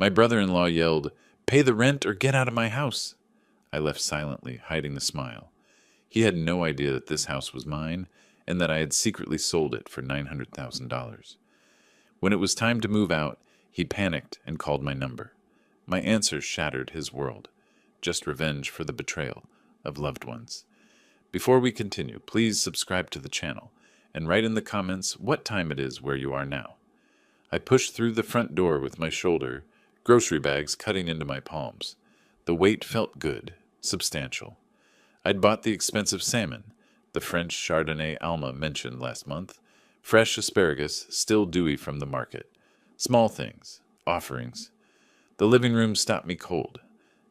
My brother-in-law yelled, "Pay the rent or get out of my house." I left silently, hiding the smile. He had no idea that this house was mine and that I had secretly sold it for $900,000. When it was time to move out, he panicked and called my number. My answer shattered his world. Just revenge for the betrayal of loved ones. Before we continue, please subscribe to the channel and write in the comments what time it is where you are now. I pushed through the front door with my shoulder, grocery bags cutting into my palms. The weight felt good, substantial. I'd bought the expensive salmon, the French Chardonnay Alma mentioned last month, fresh asparagus still dewy from the market. Small things, offerings. The living room stopped me cold.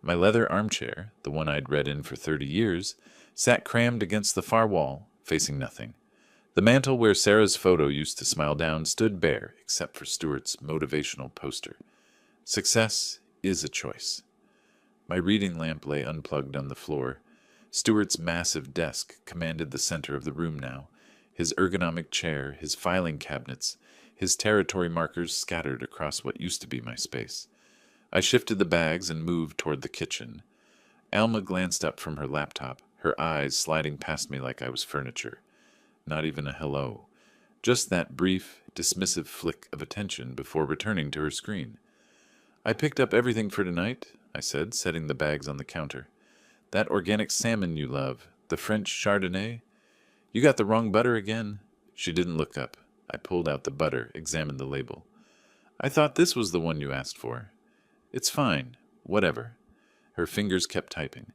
My leather armchair, the one I'd read in for 30 years, sat crammed against the far wall, facing nothing. The mantel where Sarah's photo used to smile down stood bare except for Stuart's motivational poster. Success is a choice. My reading lamp lay unplugged on the floor. Stuart's massive desk commanded the center of the room now, his ergonomic chair, his filing cabinets, his territory markers scattered across what used to be my space. I shifted the bags and moved toward the kitchen. Alma glanced up from her laptop, her eyes sliding past me like I was furniture. Not even a hello. Just that brief, dismissive flick of attention before returning to her screen. "I picked up everything for tonight," I said, setting the bags on the counter. "That organic salmon you love, the French Chardonnay. You got the wrong butter again." She didn't look up. I pulled out the butter, examined the label. "I thought this was the one you asked for." "It's fine. Whatever." Her fingers kept typing.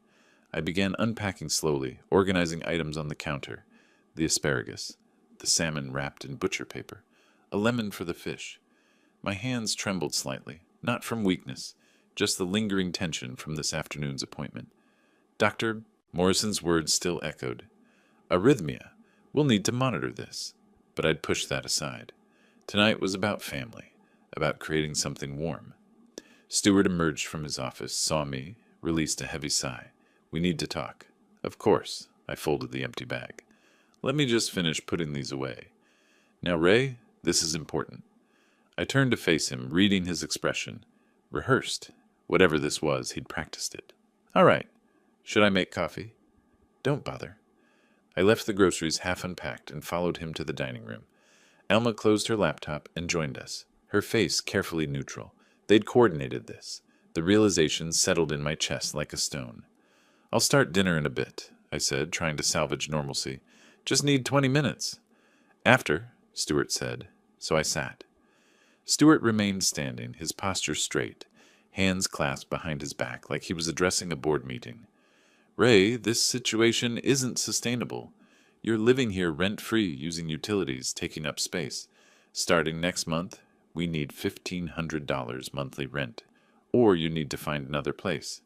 I began unpacking slowly, organizing items on the counter. The asparagus, the salmon wrapped in butcher paper, a lemon for the fish. My hands trembled slightly, not from weakness, just the lingering tension from this afternoon's appointment. "Dr. Morrison's words still echoed. "Arrhythmia. We'll need to monitor this." But I'd pushed that aside. Tonight was about family, about creating something warm. Stuart emerged from his office, saw me, released a heavy sigh. "We need to talk." "Of course." I folded the empty bag. "Let me just finish putting these away. Now, Ray, this is important." I turned to face him, reading his expression. Rehearsed. Whatever this was, he'd practiced it. "All right. Should I make coffee?" "Don't bother." I left the groceries half unpacked and followed him to the dining room. Alma closed her laptop and joined us, her face carefully neutral. They'd coordinated this. The realization settled in my chest like a stone. "I'll start dinner in a bit," I said, trying to salvage normalcy. "Just need 20 minutes." "After," Stuart said, so I sat. Stuart remained standing, his posture straight, hands clasped behind his back like he was addressing a board meeting. "Ray, this situation isn't sustainable. You're living here rent-free, using utilities, taking up space. Starting next month, we need $1,500 monthly rent, or you need to find another place."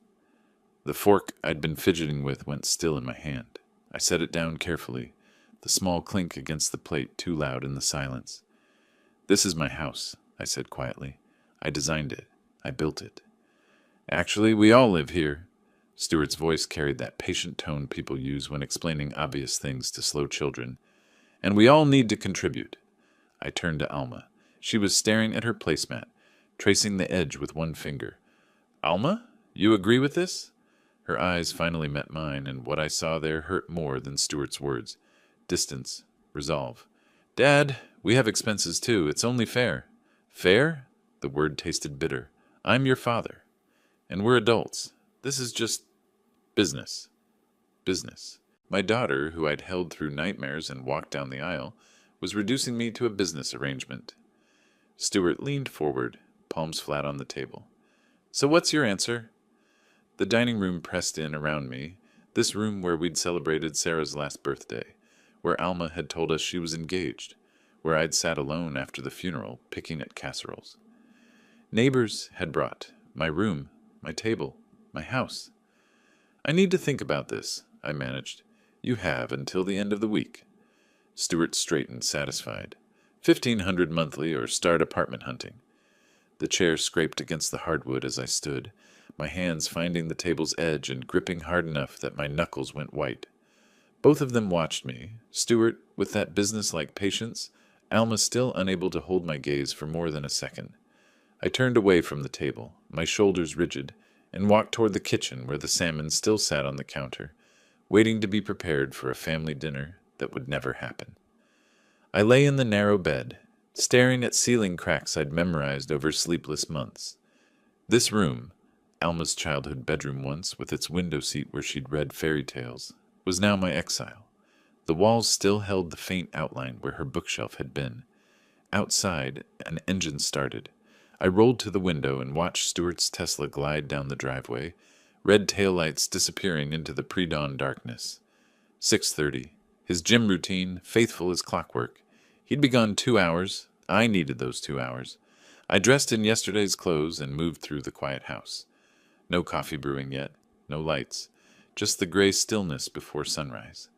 The fork I'd been fidgeting with went still in my hand. I set it down carefully, the small clink against the plate too loud in the silence. "This is my house," I said quietly. "I designed it. I built it." "Actually, we all live here." Stuart's voice carried that patient tone people use when explaining obvious things to slow children. "And we all need to contribute." I turned to Alma. She was staring at her placemat, tracing the edge with one finger. "Alma, you agree with this?" Her eyes finally met mine, and what I saw there hurt more than Stuart's words. Distance. Resolve. "Dad, we have expenses too. It's only fair." "Fair?" The word tasted bitter. "I'm your father. And we're adults. This is just business." Business. My daughter, who I'd held through nightmares and walked down the aisle, was reducing me to a business arrangement. Stuart leaned forward, palms flat on the table. "So what's your answer?" The dining room pressed in around me, this room where we'd celebrated Sarah's last birthday, where Alma had told us she was engaged, where I'd sat alone after the funeral, picking at casseroles. Neighbors had brought my room, my table, my house. "I need to think about this," I managed. "You have until the end of the week." Stuart straightened, satisfied. 1,500 monthly or start apartment hunting. The chair scraped against the hardwood as I stood, my hands finding the table's edge and gripping hard enough that my knuckles went white. Both of them watched me, Stuart with that business-like patience, Alma still unable to hold my gaze for more than a second. I turned away from the table, my shoulders rigid, and walked toward the kitchen where the salmon still sat on the counter, waiting to be prepared for a family dinner that would never happen. I lay in the narrow bed, staring at ceiling cracks I'd memorized over sleepless months. This room, Alma's childhood bedroom once, with its window seat where she'd read fairy tales, was now my exile. The walls still held the faint outline where her bookshelf had been. Outside, an engine started. I rolled to the window and watched Stuart's Tesla glide down the driveway, red taillights disappearing into the pre-dawn darkness. 6:30. His gym routine, faithful as clockwork. He'd be gone 2 hours. I needed those 2 hours. I dressed in yesterday's clothes and moved through the quiet house. No coffee brewing yet, no lights, just the gray stillness before sunrise.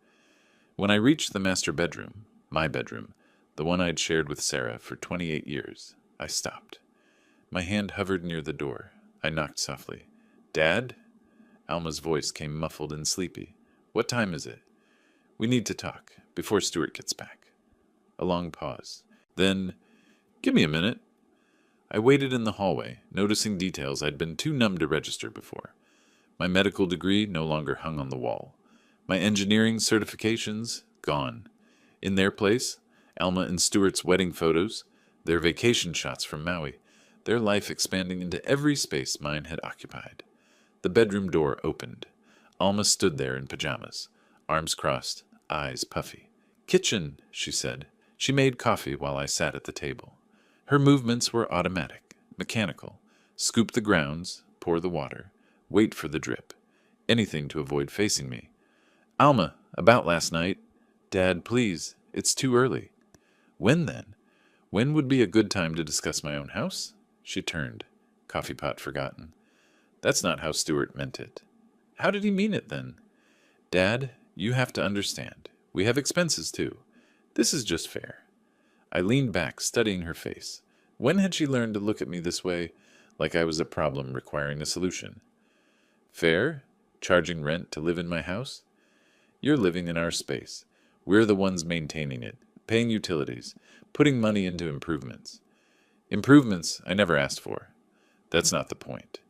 When I reached the master bedroom, my bedroom, the one I'd shared with Sarah for 28 years, I stopped. My hand hovered near the door. I knocked softly. "Dad?" Alma's voice came muffled and sleepy. "What time is it?" "We need to talk, before Stuart gets back." A long pause. Then, "Give me a minute." I waited in the hallway, noticing details I'd been too numb to register before. My medical degree no longer hung on the wall. My engineering certifications, gone. In their place, Alma and Stuart's wedding photos, their vacation shots from Maui, their life expanding into every space mine had occupied. The bedroom door opened. Alma stood there in pajamas, arms crossed, eyes puffy. "Kitchen," she said. She made coffee while I sat at the table. Her movements were automatic, mechanical. Scoop the grounds, pour the water, wait for the drip. Anything to avoid facing me. "Alma, about last night." "Dad, please, it's too early." "When then? When would be a good time to discuss my own house?" She turned, coffee pot forgotten. "That's not how Stuart meant it." "How did he mean it, then?" "Dad, you have to understand. We have expenses, too. This is just fair." I leaned back, studying her face. When had she learned to look at me this way, like I was a problem requiring a solution? "Fair? Charging rent to live in my house?" "You're living in our space. We're the ones maintaining it, paying utilities, putting money into improvements." "Improvements I never asked for." "That's not the point."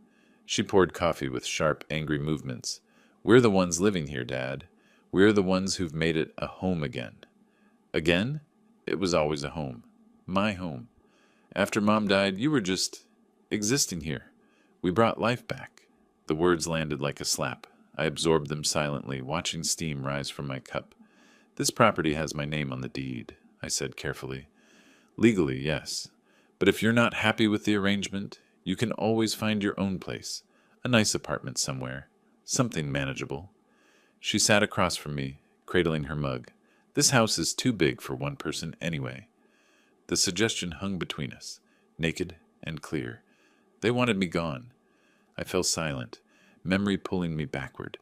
She poured coffee with sharp, angry movements. "We're the ones living here, Dad. We're the ones who've made it a home again." "Again?" "It was always a home. My home. After Mom died, you were just existing here. We brought life back." The words landed like a slap. I absorbed them silently, watching steam rise from my cup. "This property has my name on the deed," I said carefully. "Legally, yes. But if you're not happy with the arrangement, you can always find your own place. A nice apartment somewhere. Something manageable." She sat across from me, cradling her mug. "This house is too big for one person anyway." The suggestion hung between us, naked and clear. They wanted me gone. I fell silent, memory pulling me backward.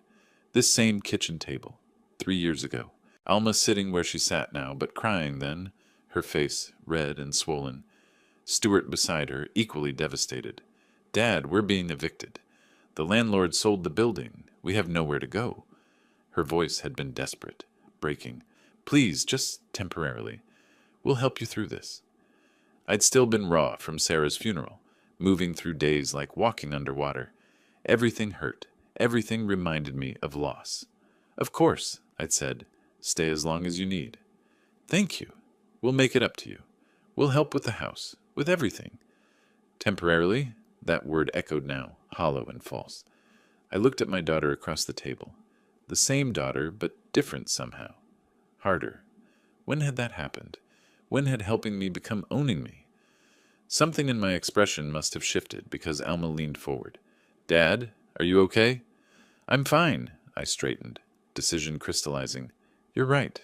This same kitchen table, 3 years ago. Alma sitting where she sat now, but crying then, her face red and swollen. Stuart beside her, equally devastated. "Dad, we're being evicted. The landlord sold the building. We have nowhere to go." Her voice had been desperate, breaking. "Please, just temporarily. We'll help you through this." I'd still been raw from Sarah's funeral, moving through days like walking underwater. Everything hurt. Everything reminded me of loss. "Of course," I'd said. "Stay as long as you need." "Thank you. We'll make it up to you. We'll help with the house, with everything." Temporarily, that word echoed now, hollow and false. I looked at my daughter across the table. The same daughter, but different somehow. Harder. When had that happened? When had helping me become owning me? Something in my expression must have shifted because Alma leaned forward. "Dad, are you okay?" "I'm fine," I straightened, decision crystallizing. "You're right.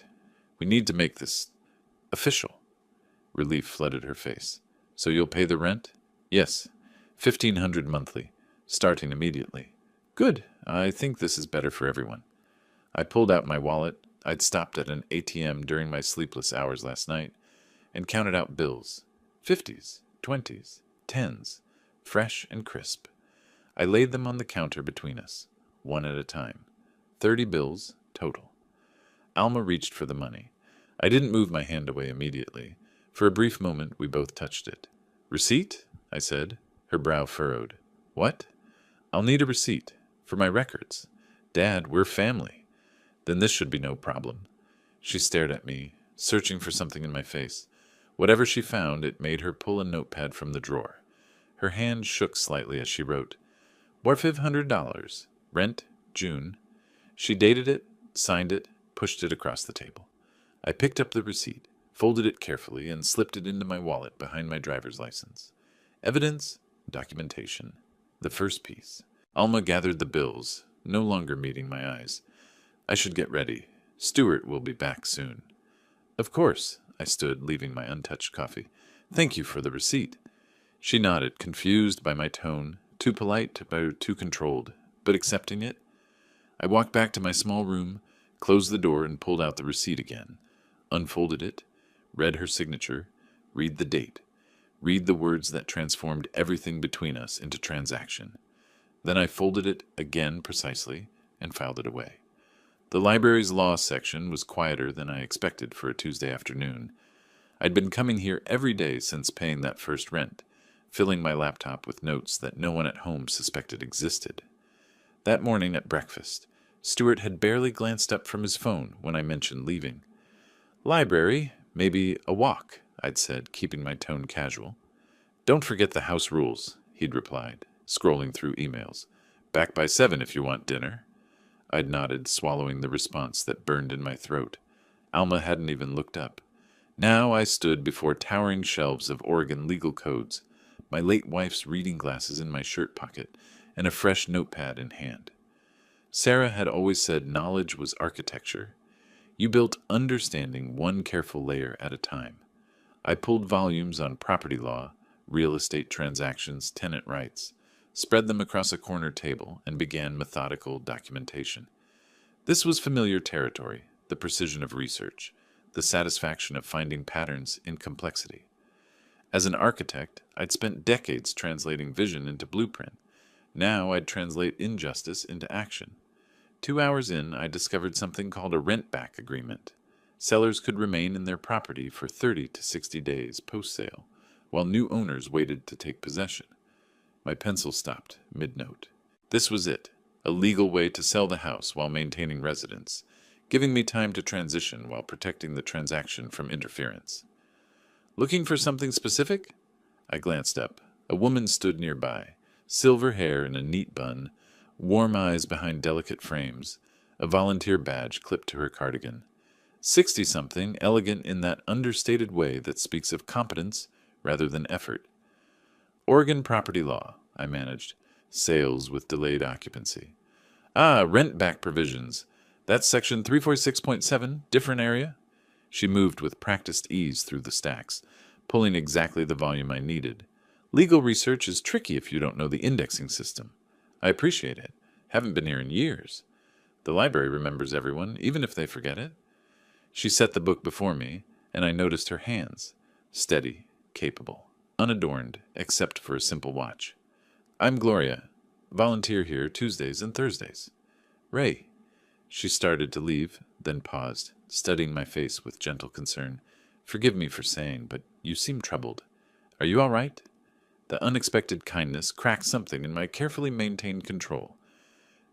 We need to make this official." Relief flooded her face. "So you'll pay the rent?" "Yes. 1,500 monthly, starting immediately." "Good. I think this is better for everyone." I pulled out my wallet. I'd stopped at an ATM during my sleepless hours last night and counted out bills. 50s, 20s, 10s, fresh and crisp. I laid them on the counter between us, one at a time. 30 bills total. Alma reached for the money. I didn't move my hand away immediately. For a brief moment, we both touched it. "Receipt?" I said, her brow furrowed. What? I'll need a receipt. For my records. Dad, we're family. Then this should be no problem. She stared at me, searching for something in my face. Whatever she found, it made her pull a notepad from the drawer. Her hand shook slightly as she wrote, $4,500. Rent, June. She dated it, signed it, pushed it across the table. I picked up the receipt, folded it carefully, and slipped it into my wallet behind my driver's license. Evidence, documentation. The first piece. Alma gathered the bills, no longer meeting my eyes. I should get ready. Stuart will be back soon. Of course, I stood, leaving my untouched coffee. Thank you for the receipt. She nodded, confused by my tone, too polite but too controlled, but accepting it. I walked back to my small room, closed the door, and pulled out the receipt again. Unfolded it, read her signature, read the date, read the words that transformed everything between us into transaction. Then I folded it again precisely and filed it away. The library's law section was quieter than I expected for a Tuesday afternoon. I'd been coming here every day since paying that first rent, filling my laptop with notes that no one at home suspected existed. That morning at breakfast, Stuart had barely glanced up from his phone when I mentioned leaving. Library, maybe a walk, I'd said, keeping my tone casual. Don't forget the house rules, he'd replied, scrolling through emails. Back by 7 if you want dinner. I'd nodded, swallowing the response that burned in my throat. Alma hadn't even looked up. Now I stood before towering shelves of Oregon legal codes, my late wife's reading glasses in my shirt pocket, and a fresh notepad in hand. Sarah had always said knowledge was architecture. You built understanding one careful layer at a time. I pulled volumes on property law, real estate transactions, tenant rights, spread them across a corner table, and began methodical documentation. This was familiar territory, the precision of research, the satisfaction of finding patterns in complexity. As an architect, I'd spent decades translating vision into blueprint. Now I'd translate injustice into action. 2 hours in, I discovered something called a rent-back agreement. Sellers could remain in their property for 30 to 60 days post-sale, while new owners waited to take possession. My pencil stopped mid-note. This was it, a legal way to sell the house while maintaining residence, giving me time to transition while protecting the transaction from interference. Looking for something specific? I glanced up. A woman stood nearby, silver hair in a neat bun, warm eyes behind delicate frames, a volunteer badge clipped to her cardigan. 60-something, elegant in that understated way that speaks of competence rather than effort. Oregon property law, I managed. Sales with delayed occupancy. Rent-back provisions. That's section 346.7, different area. She moved with practiced ease through the stacks, pulling exactly the volume I needed. Legal research is tricky if you don't know the indexing system. I appreciate it. Haven't been here in years. The library remembers everyone, even if they forget it. She set the book before me, and I noticed her hands. Steady, capable, unadorned, except for a simple watch. I'm Gloria. Volunteer here Tuesdays and Thursdays. Ray. She started to leave, then paused, studying my face with gentle concern. Forgive me for saying, but you seem troubled. Are you all right? The unexpected kindness cracked something in my carefully maintained control.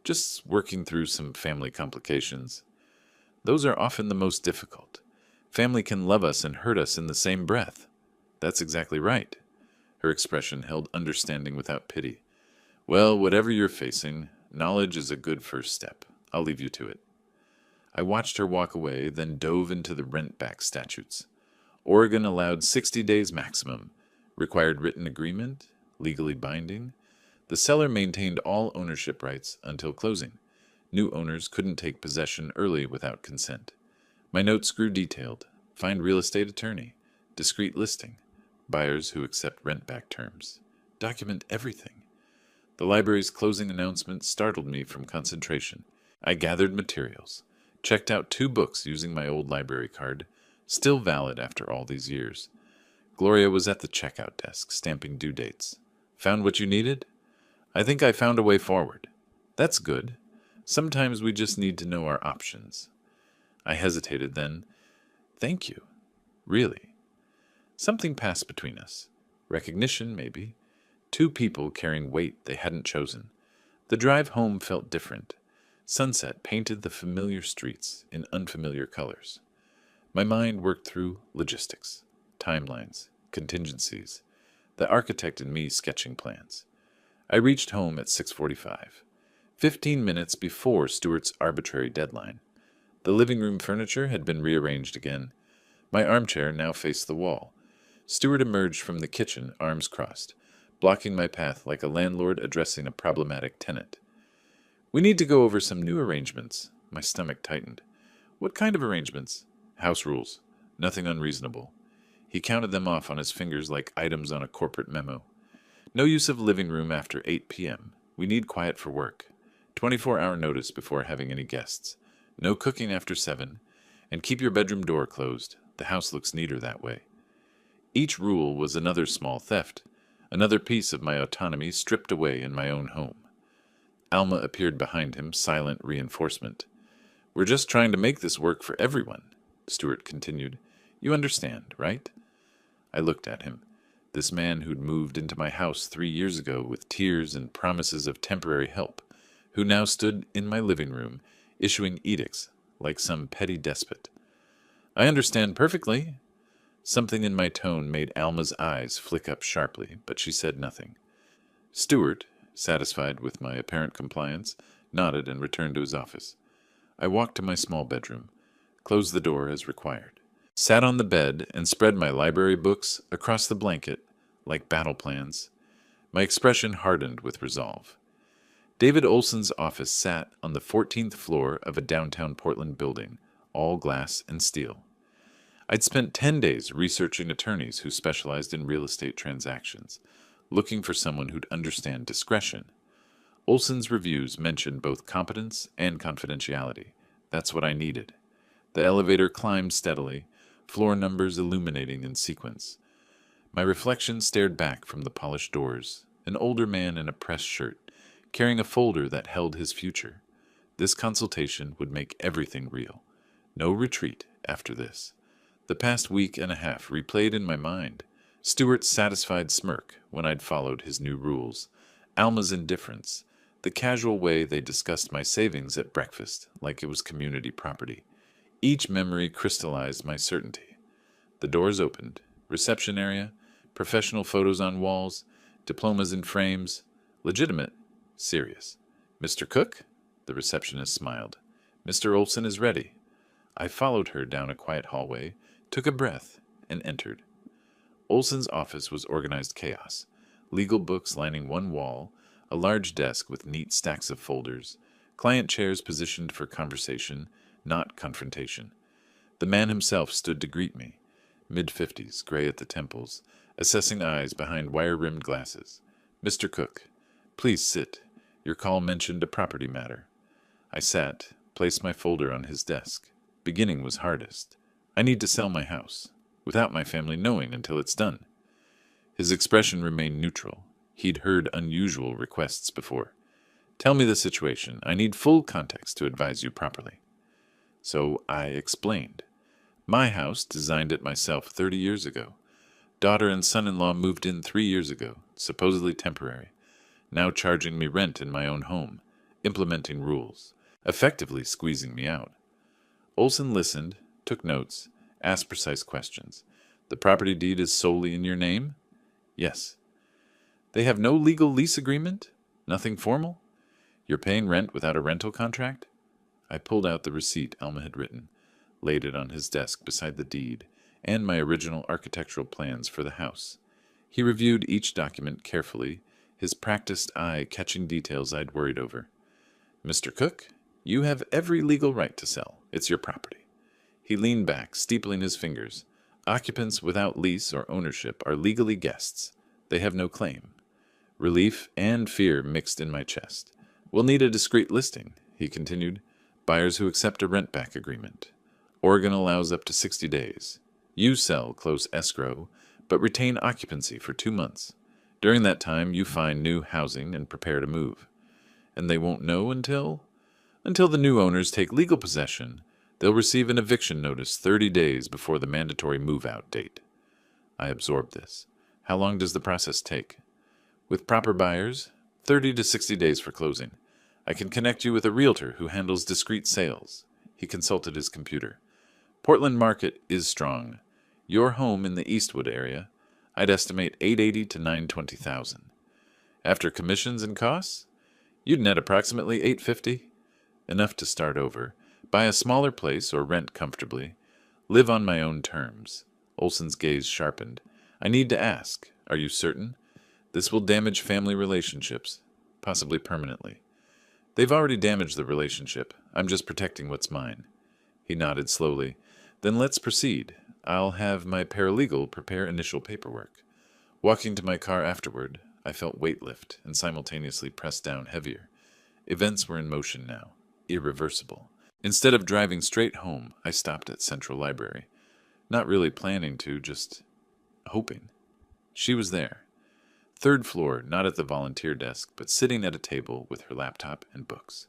Just working through some family complications. Those are often the most difficult. Family can love us and hurt us in the same breath. That's exactly right. Her expression held understanding without pity. Well, whatever you're facing, knowledge is a good first step. I'll leave you to it. I watched her walk away, then dove into the rent-back statutes. Oregon allowed 60 days maximum, required written agreement, legally binding. The seller maintained all ownership rights until closing. New owners couldn't take possession early without consent. My notes grew detailed. Find real estate attorney. Discreet listing. Buyers who accept rent-back terms. Document everything. The library's closing announcement startled me from concentration. I gathered materials. Checked out 2 books using my old library card, still valid after all these years. Gloria was at the checkout desk, stamping due dates. Found what you needed? I think I found a way forward. That's good. Sometimes we just need to know our options. I hesitated then. Thank you. Really. Something passed between us. Recognition, maybe. Two people carrying weight they hadn't chosen. The drive home felt different. Sunset painted the familiar streets in unfamiliar colors. My mind worked through logistics, timelines, contingencies, the architect in me sketching plans. I reached home at 6:45, 15 minutes before Stuart's arbitrary deadline. The living room furniture had been rearranged again. My armchair now faced the wall. Stuart emerged from the kitchen, arms crossed, blocking my path like a landlord addressing a problematic tenant. "We need to go over some new arrangements." My stomach tightened. "What kind of arrangements?" "House rules. Nothing unreasonable." He counted them off on his fingers like items on a corporate memo. "No use of living room after 8 p.m. We need quiet for work. 24-hour notice before having any guests. No cooking after 7. And keep your bedroom door closed. The house looks neater that way." Each rule was another small theft, another piece of my autonomy stripped away in my own home. Alma appeared behind him, silent reinforcement. "We're just trying to make this work for everyone," Stuart continued. "You understand, right?" I looked at him. This man who'd moved into my house 3 years ago with tears and promises of temporary help, who now stood in my living room, issuing edicts like some petty despot. "I understand perfectly." Something in my tone made Alma's eyes flick up sharply, but she said nothing. Stuart, satisfied with my apparent compliance, nodded and returned to his office. I walked to my small bedroom, closed the door as required, sat on the bed and spread my library books across the blanket like battle plans. My expression hardened with resolve. David Olson's office sat on the 14th floor of a downtown Portland building, all glass and steel. I'd spent 10 days researching attorneys who specialized in real estate transactions, looking for someone who'd understand discretion. Olson's reviews mentioned both competence and confidentiality. That's what I needed. The elevator climbed steadily, floor numbers illuminating in sequence. My reflection stared back from the polished doors, an older man in a pressed shirt, carrying a folder that held his future. This consultation would make everything real. No retreat after this. The past week and a half replayed in my mind. Stuart's satisfied smirk when I'd followed his new rules, Alma's indifference, the casual way they discussed my savings at breakfast like it was community property. Each memory crystallized my certainty. The doors opened, reception area, professional photos on walls, diplomas in frames, legitimate, serious. "Mr. Cook?" The receptionist smiled. "Mr. Olson is ready." I followed her down a quiet hallway, took a breath, and entered. Olson's office was organized chaos. Legal books lining one wall, a large desk with neat stacks of folders, client chairs positioned for conversation, not confrontation. The man himself stood to greet me, mid-50s, gray at the temples, assessing eyes behind wire-rimmed glasses. "Mr. Cook, please sit. Your call mentioned a property matter." I sat, placed my folder on his desk. Beginning was hardest. I need to sell my house, without my family knowing until it's done. His expression remained neutral. He'd heard unusual requests before. "Tell me the situation. I need full context to advise you properly." So I explained. My house, designed it myself 30 years ago. Daughter and son-in-law moved in 3 years ago, supposedly temporary. Now charging me rent in my own home, implementing rules, effectively squeezing me out. Olson listened, took notes, asked precise questions. "The property deed is solely in your name?" "Yes." "They have no legal lease agreement? Nothing formal? You're paying rent without a rental contract?" I pulled out the receipt Alma had written, laid it on his desk beside the deed, and my original architectural plans for the house. He reviewed each document carefully, his practiced eye catching details I'd worried over. "Mr. Cook, you have every legal right to sell. It's your property." He leaned back, steepling his fingers. "Occupants without lease or ownership are legally guests. They have no claim." Relief and fear mixed in my chest. "We'll need a discreet listing," he continued. "Buyers who accept a rent-back agreement. Oregon allows up to 60 days. You sell close escrow, but retain occupancy for 2 months. During that time, you find new housing and prepare to move. And they won't know until the new owners take legal possession. They'll receive an eviction notice 30 days before the mandatory move-out date." I absorbed this. "How long does the process take?" With proper buyers, 30 to 60 days for closing. I can connect you with a realtor who handles discreet sales. He consulted his computer. Portland market is strong. Your home in the Eastwood area, I'd estimate 880 to 920,000. After commissions and costs, you'd net approximately 850, enough to start over, buy a smaller place or rent comfortably, live on my own terms. Olson's gaze sharpened. I need to ask, are you certain? This will damage family relationships, possibly permanently. They've already damaged the relationship. I'm just protecting what's mine. He nodded slowly. Then let's proceed. I'll have my paralegal prepare initial paperwork. Walking to my car afterward, I felt weight lift and simultaneously press down heavier. Events were in motion now, irreversible. Instead of driving straight home, I stopped at Central Library. Not really planning to, just hoping. She was there. Third floor, not at the volunteer desk, but sitting at a table with her laptop and books.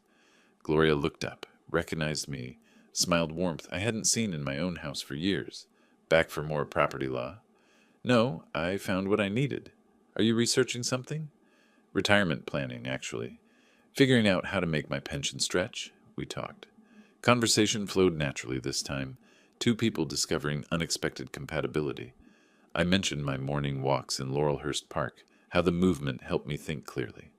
Gloria looked up, recognized me, smiled warmth I hadn't seen in my own house for years. Back for more property law? No, I found what I needed. Are you researching something? Retirement planning, actually. Figuring out how to make my pension stretch, we talked. Conversation flowed naturally this time, two people discovering unexpected compatibility. I mentioned my morning walks in Laurelhurst Park, how the movement helped me think clearly.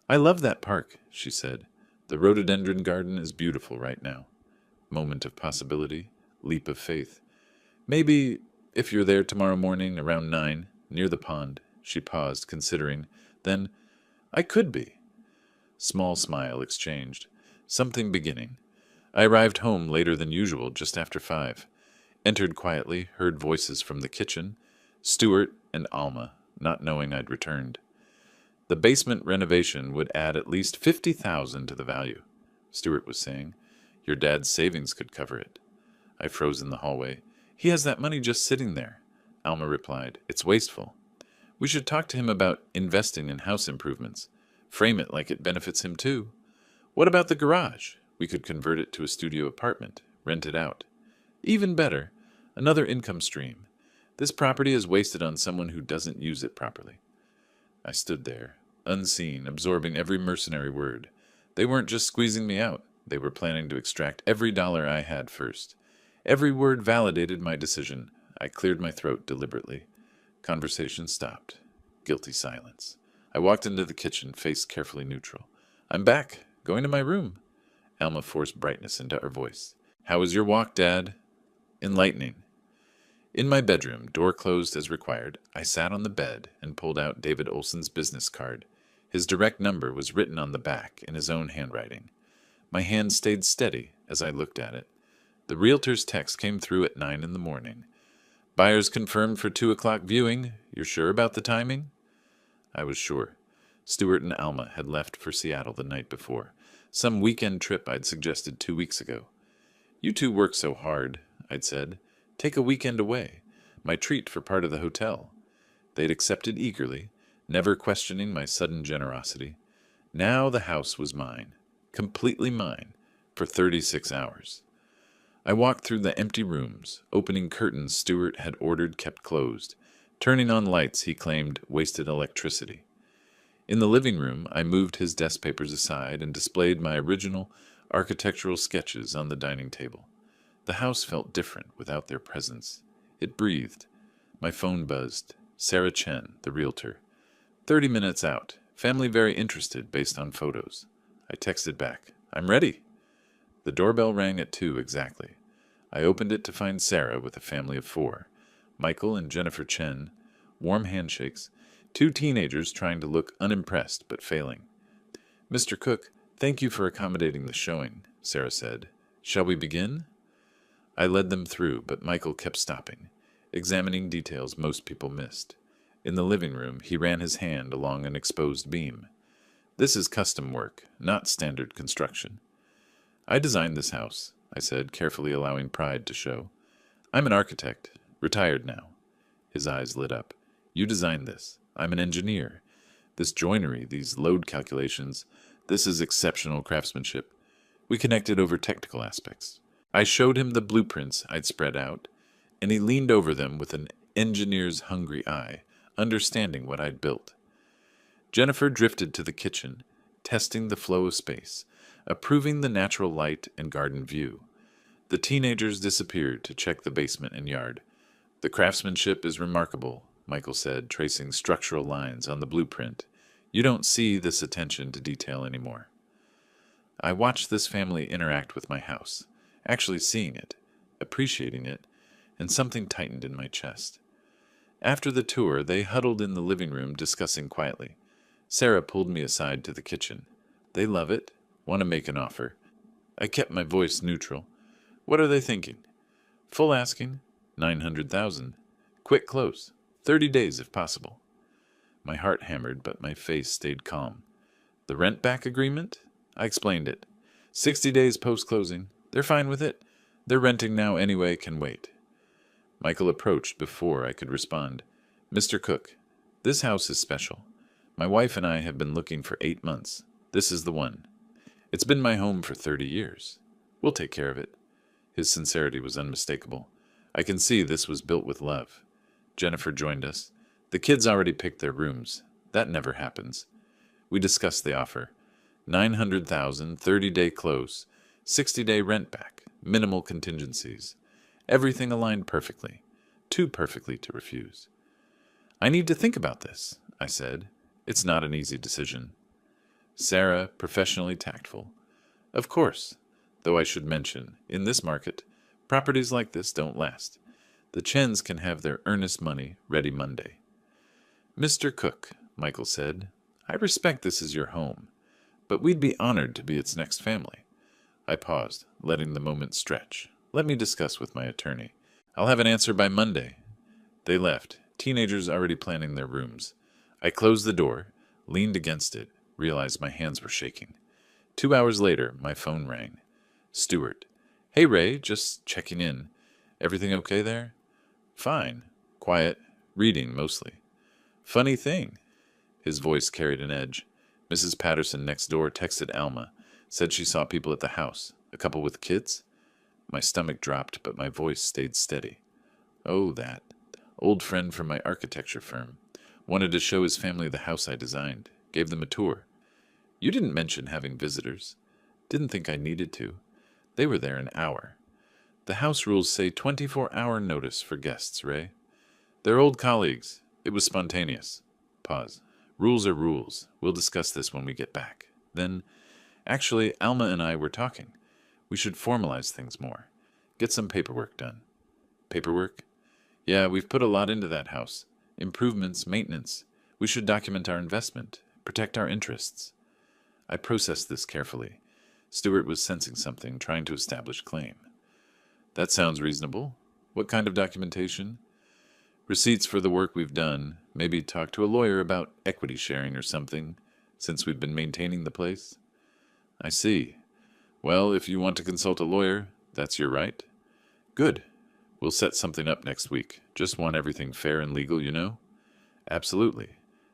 I love that park, she said. The rhododendron garden is beautiful right now. Moment of possibility, leap of faith. Maybe, if you're there tomorrow morning around 9, near the pond. She paused, considering. Then, I could be. Small smile exchanged. Something beginning. I arrived home later than usual, just after 5. Entered quietly, heard voices from the kitchen. Stuart and Alma, not knowing I'd returned. The basement renovation would add at least $50,000 to the value, Stuart was saying. Your dad's savings could cover it. I froze in the hallway. He has that money just sitting there. Alma replied. It's wasteful. We should talk to him about investing in house improvements. Frame it like it benefits him too. What about the garage? We could convert it to a studio apartment, rent it out. Even better, another income stream. This property is wasted on someone who doesn't use it properly. I stood there, unseen, absorbing every mercenary word. They weren't just squeezing me out. They were planning to extract every dollar I had first. Every word validated my decision. I cleared my throat deliberately. Conversation stopped. Guilty silence. I walked into the kitchen, face carefully neutral. I'm back. Going to my room. Alma forced brightness into her voice. How was your walk, Dad? Enlightening. In my bedroom, door closed as required, I sat on the bed and pulled out David Olson's business card. His direct number was written on the back in his own handwriting. My hand stayed steady as I looked at it. The realtor's text came through at 9 in the morning. Buyers confirmed for 2 o'clock viewing. You're sure about the timing? I was sure. Stuart and Alma had left for Seattle the night before. Some weekend trip I'd suggested 2 weeks ago. You two work so hard, I'd said. Take a weekend away. My treat for part of the hotel. They'd accepted eagerly, never questioning my sudden generosity. Now the house was mine. Completely mine. For 36 hours. I walked through the empty rooms, opening curtains Stuart had ordered kept closed, turning on lights he claimed wasted electricity. In the living room, I moved his desk papers aside and displayed my original architectural sketches on the dining table. The house felt different without their presence. It breathed. My phone buzzed. Sarah Chen, the realtor. 30 minutes out. Family very interested based on photos. I texted back. I'm ready. The doorbell rang at 2 exactly. I opened it to find Sarah with a family of 4. Michael and Jennifer Chen. Warm handshakes. 2 teenagers trying to look unimpressed but failing. Mr. Cook, thank you for accommodating the showing, Sarah said. Shall we begin? I led them through, but Michael kept stopping, examining details most people missed. In the living room, he ran his hand along an exposed beam. This is custom work, not standard construction. I designed this house, I said, carefully allowing pride to show. I'm an architect, retired now. His eyes lit up. You designed this. I'm an engineer. This joinery, these load calculations, this is exceptional craftsmanship. We connected over technical aspects. I showed him the blueprints I'd spread out, and he leaned over them with an engineer's hungry eye, understanding what I'd built. Jennifer drifted to the kitchen, testing the flow of space, approving the natural light and garden view. The teenagers disappeared to check the basement and yard. The craftsmanship is remarkable, Michael said, tracing structural lines on the blueprint. You don't see this attention to detail anymore. I watched this family interact with my house, actually seeing it, appreciating it, and something tightened in my chest. After the tour, they huddled in the living room discussing quietly. Sarah pulled me aside to the kitchen. They love it, want to make an offer. I kept my voice neutral. What are they thinking? Full asking, 900,000. Quick close, 30 days if possible. My heart hammered, but my face stayed calm. The rent-back agreement? I explained it. 60 days post-closing. They're fine with it. They're renting now anyway, can wait. Michael approached before I could respond. Mr. Cook, this house is special. My wife and I have been looking for 8 months. This is the one. It's been my home for 30 years. We'll take care of it. His sincerity was unmistakable. I can see this was built with love. Jennifer joined us. The kids already picked their rooms. That never happens. We discussed the offer. 900,000, 30-day close, 60-day rent back, minimal contingencies. Everything aligned perfectly. Too perfectly to refuse. I need to think about this, I said. It's not an easy decision. Sarah, professionally tactful. Of course, though I should mention, in this market, properties like this don't last. The Chens can have their earnest money ready Monday. Mr. Cook, Michael said, I respect this is your home, but we'd be honored to be its next family. I paused, letting the moment stretch. Let me discuss with my attorney. I'll have an answer by Monday. They left, teenagers already planning their rooms. I closed the door, leaned against it, realized my hands were shaking. 2 hours later, my phone rang. Stuart. Hey, Ray, just checking in. Everything okay there? Fine. Quiet. Reading, mostly. Funny thing. His voice carried an edge. Mrs. Patterson next door texted Alma. Said she saw people at the house. A couple with kids? My stomach dropped, but my voice stayed steady. Oh, that. Old friend from my architecture firm. Wanted to show his family the house I designed. Gave them a tour. You didn't mention having visitors. Didn't think I needed to. They were there an hour. The house rules say 24-hour notice for guests, Ray. They're old colleagues. It was spontaneous. Pause. Rules are rules. We'll discuss this when we get back. Then, actually, Alma and I were talking. We should formalize things more. Get some paperwork done. Paperwork? Yeah, we've put a lot into that house. Improvements, maintenance. We should document our investment, protect our interests. I processed this carefully. Stuart was sensing something, trying to establish claim. That sounds reasonable. What kind of documentation? Receipts for the work we've done. Maybe talk to a lawyer about equity sharing or something, since we've been maintaining the place. I see. Well, if you want to consult a lawyer, that's your right. Good. We'll set something up next week. Just want everything fair and legal, you know? Absolutely.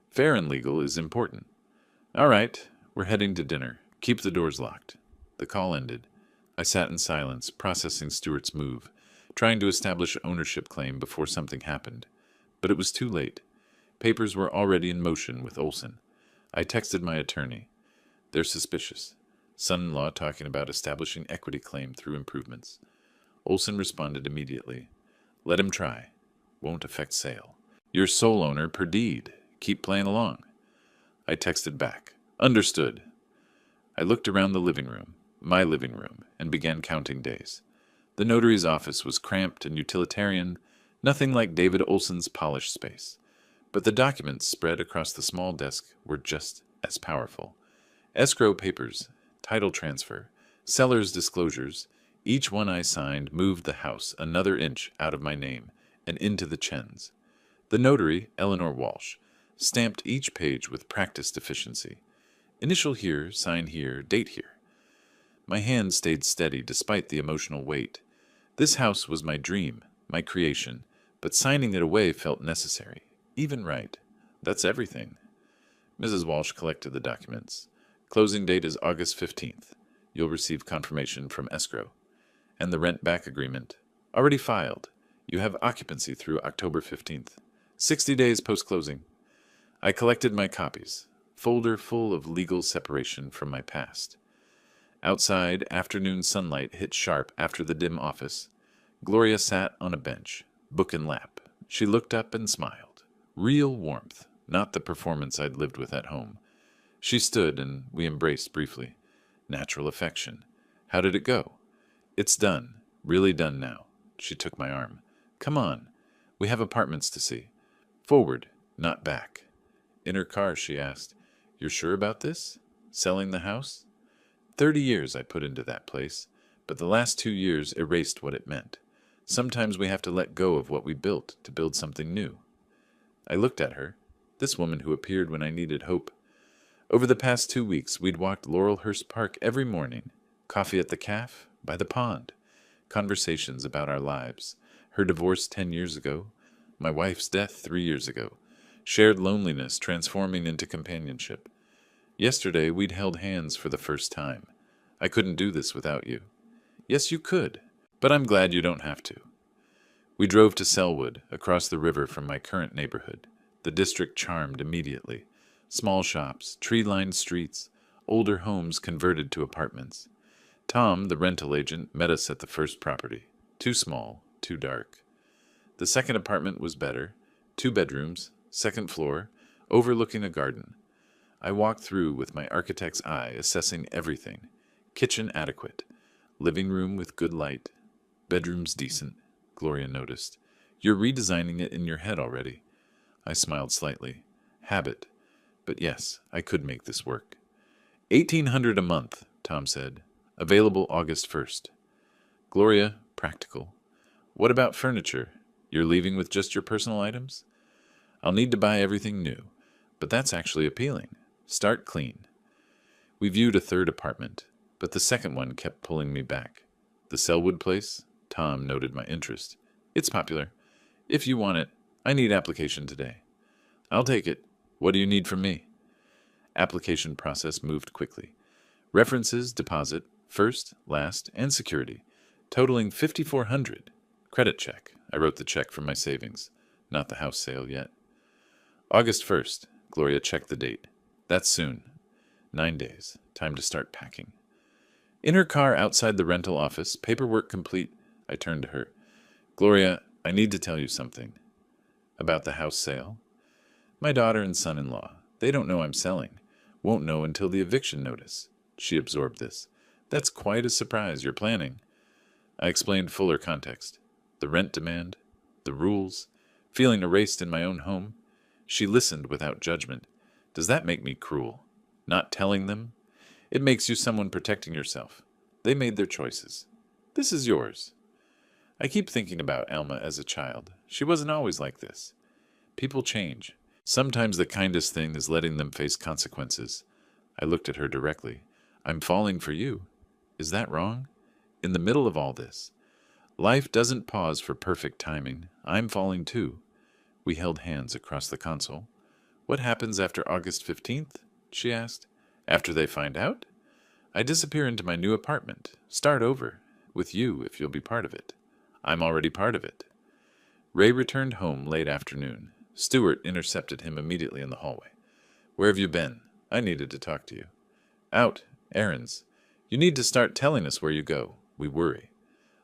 Fair and legal is important. All right, we're heading to dinner. Keep the doors locked. The call ended. I sat in silence, processing Stuart's move, trying to establish ownership claim before something happened. But it was too late. Papers were already in motion with Olson. I texted my attorney. They're suspicious. Son-in-law talking about establishing equity claim through improvements. Olson responded immediately. Let him try. Won't affect sale. You're sole owner per deed. Keep playing along. I texted back. Understood. I looked around the living room, my living room, and began counting days. The notary's office was cramped and utilitarian, nothing like David Olson's polished space. But the documents spread across the small desk were just as powerful. Escrow papers, title transfer, seller's disclosures, each one I signed moved the house another inch out of my name and into the Chens. The notary, Eleanor Walsh, stamped each page with practiced efficiency. Initial here, sign here, date here. My hand stayed steady despite the emotional weight. This house was my dream, my creation, but signing it away felt necessary, even right. That's everything. Mrs. Walsh collected the documents. Closing date is August 15th. You'll receive confirmation from escrow. And the rent-back agreement. Already filed. You have occupancy through October 15th. 60 days post-closing. I collected my copies. folder full of legal separation from my past. Outside, afternoon sunlight hit sharp after the dim office. Gloria sat on a bench, book in lap. She looked up and smiled. Real warmth, not the performance I'd lived with at home. She stood, and we embraced briefly. Natural affection. How did it go? It's done. Really done now. She took my arm. Come on. We have apartments to see. Forward, not back. In her car, she asked, You're sure about this? Selling the house? 30 years I put into that place, but the last 2 years erased what it meant. Sometimes we have to let go of what we built to build something new. I looked at her, this woman who appeared when I needed hope. Over the past 2 weeks, we'd walked Laurelhurst Park every morning, coffee at the cafe, by the pond, conversations about our lives, her divorce 10 years ago, my wife's death 3 years ago, shared loneliness transforming into companionship. Yesterday, we'd held hands for the first time. I couldn't do this without you. Yes, you could, but I'm glad you don't have to. We drove to Selwood, across the river from my current neighborhood. The district charmed immediately. Small shops, tree-lined streets, older homes converted to apartments. Tom, the rental agent, met us at the first property. Too small, too dark. The second apartment was better. 2 bedrooms, second floor, overlooking a garden. I walked through with my architect's eye, assessing everything. Kitchen adequate. Living room with good light. Bedrooms decent, Gloria noticed. You're redesigning it in your head already. I smiled slightly. Habit. But yes, I could make this work. $1,800 a month, Tom said. Available August 1st. Gloria, practical. What about furniture? You're leaving with just your personal items? I'll need to buy everything new, but that's actually appealing. Start clean. We viewed a third apartment, but the second one kept pulling me back. The Selwood place? Tom noted my interest. It's popular. If you want it, I need application today. I'll take it. What do you need from me? Application process moved quickly. References, deposit, first, last, and security, totaling $5,400. Credit check. I wrote the check from my savings. Not the house sale yet. August 1st. Gloria checked the date. That's soon. 9 days. Time to start packing. In her car outside the rental office, paperwork complete, I turned to her. Gloria, I need to tell you something. About the house sale? My daughter and son-in-law. They don't know I'm selling. Won't know until the eviction notice. She absorbed this. That's quite a surprise you're planning. I explained fuller context. The rent demand, the rules, feeling erased in my own home. She listened without judgment. Does that make me cruel? Not telling them? It makes you someone protecting yourself. They made their choices. This is yours. I keep thinking about Alma as a child. She wasn't always like this. People change. Sometimes the kindest thing is letting them face consequences. I looked at her directly. I'm falling for you. Is that wrong? In the middle of all this. Life doesn't pause for perfect timing. I'm falling too. We held hands across the console. What happens after August 15th? She asked. After they find out? I disappear into my new apartment. Start over. With you, if you'll be part of it. I'm already part of it. Ray returned home late afternoon. Stuart intercepted him immediately in the hallway. Where have you been? I needed to talk to you. Out. Errands. You need to start telling us where you go. We worry.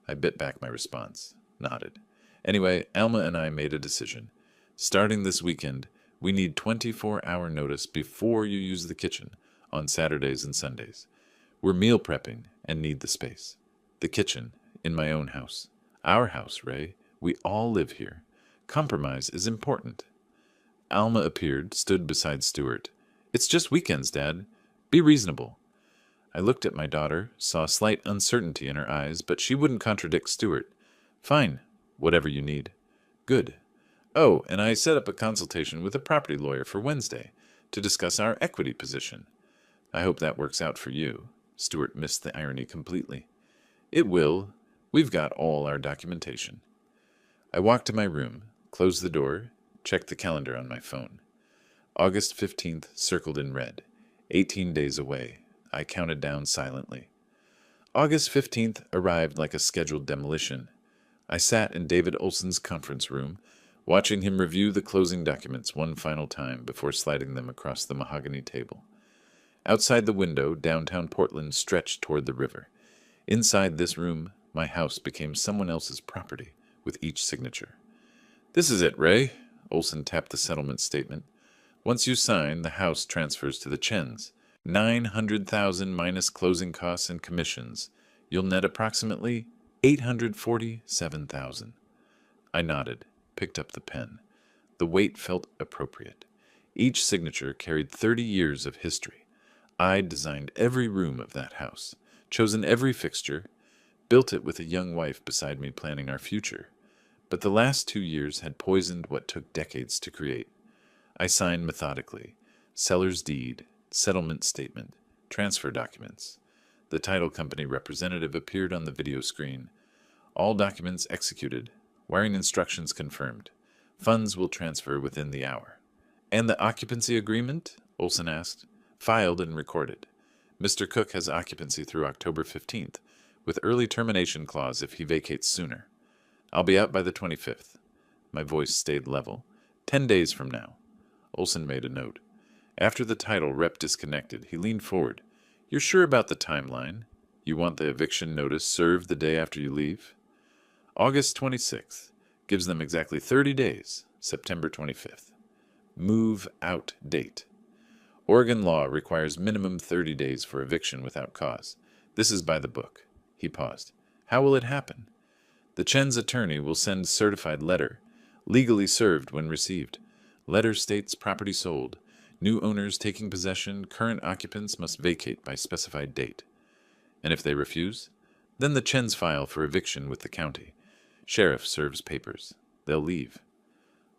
I bit back my response. Nodded. Anyway, Alma and I made a decision. Starting this weekend, we need 24-hour notice before you use the kitchen on Saturdays and Sundays. We're meal prepping and need the space. The kitchen, in my own house. Our house, Ray. We all live here. Compromise is important. Alma appeared, stood beside Stuart. It's just weekends, Dad. Be reasonable. I looked at my daughter, saw slight uncertainty in her eyes, but she wouldn't contradict Stuart. Fine. Whatever you need. Good. Oh, and I set up a consultation with a property lawyer for Wednesday to discuss our equity position. I hope that works out for you. Stuart missed the irony completely. It will. We've got all our documentation. I walked to my room, closed the door, checked the calendar on my phone. August 15th circled in red. 18 days away. I counted down silently. August 15th arrived like a scheduled demolition. I sat in David Olson's conference room, watching him review the closing documents one final time before sliding them across the mahogany table. Outside the window, downtown Portland stretched toward the river. Inside this room, my house became someone else's property with each signature. "This is it, Ray." Olson tapped the settlement statement. "Once you sign, the house transfers to the Chens. 900,000 minus closing costs and commissions. You'll net approximately 847,000. I nodded, picked up the pen. The weight felt appropriate. Each signature carried 30 years of history. I'd designed every room of that house, chosen every fixture, built it with a young wife beside me planning our future. But the last 2 years had poisoned what took decades to create. I signed methodically. Seller's deed, settlement statement, transfer documents. The title company representative appeared on the video screen. All documents executed. Wiring instructions confirmed. Funds will transfer within the hour. "And the occupancy agreement?" Olson asked. "Filed and recorded. Mr. Cook has occupancy through October 15th, with early termination clause if he vacates sooner. I'll be out by the 25th. My voice stayed level. 10 days from now. Olson made a note. After the title rep disconnected, he leaned forward. "You're sure about the timeline? You want the eviction notice served the day after you leave?" "August 26th. Gives them exactly 30 days. September 25th. Move out date. Oregon law requires minimum 30 days for eviction without cause. This is by the book." He paused. "How will it happen?" "The Chen's attorney will send certified letter, legally served when received. Letter states property sold. New owners taking possession, current occupants must vacate by specified date. And if they refuse, then the Chen's file for eviction with the county. Sheriff serves papers. They'll leave."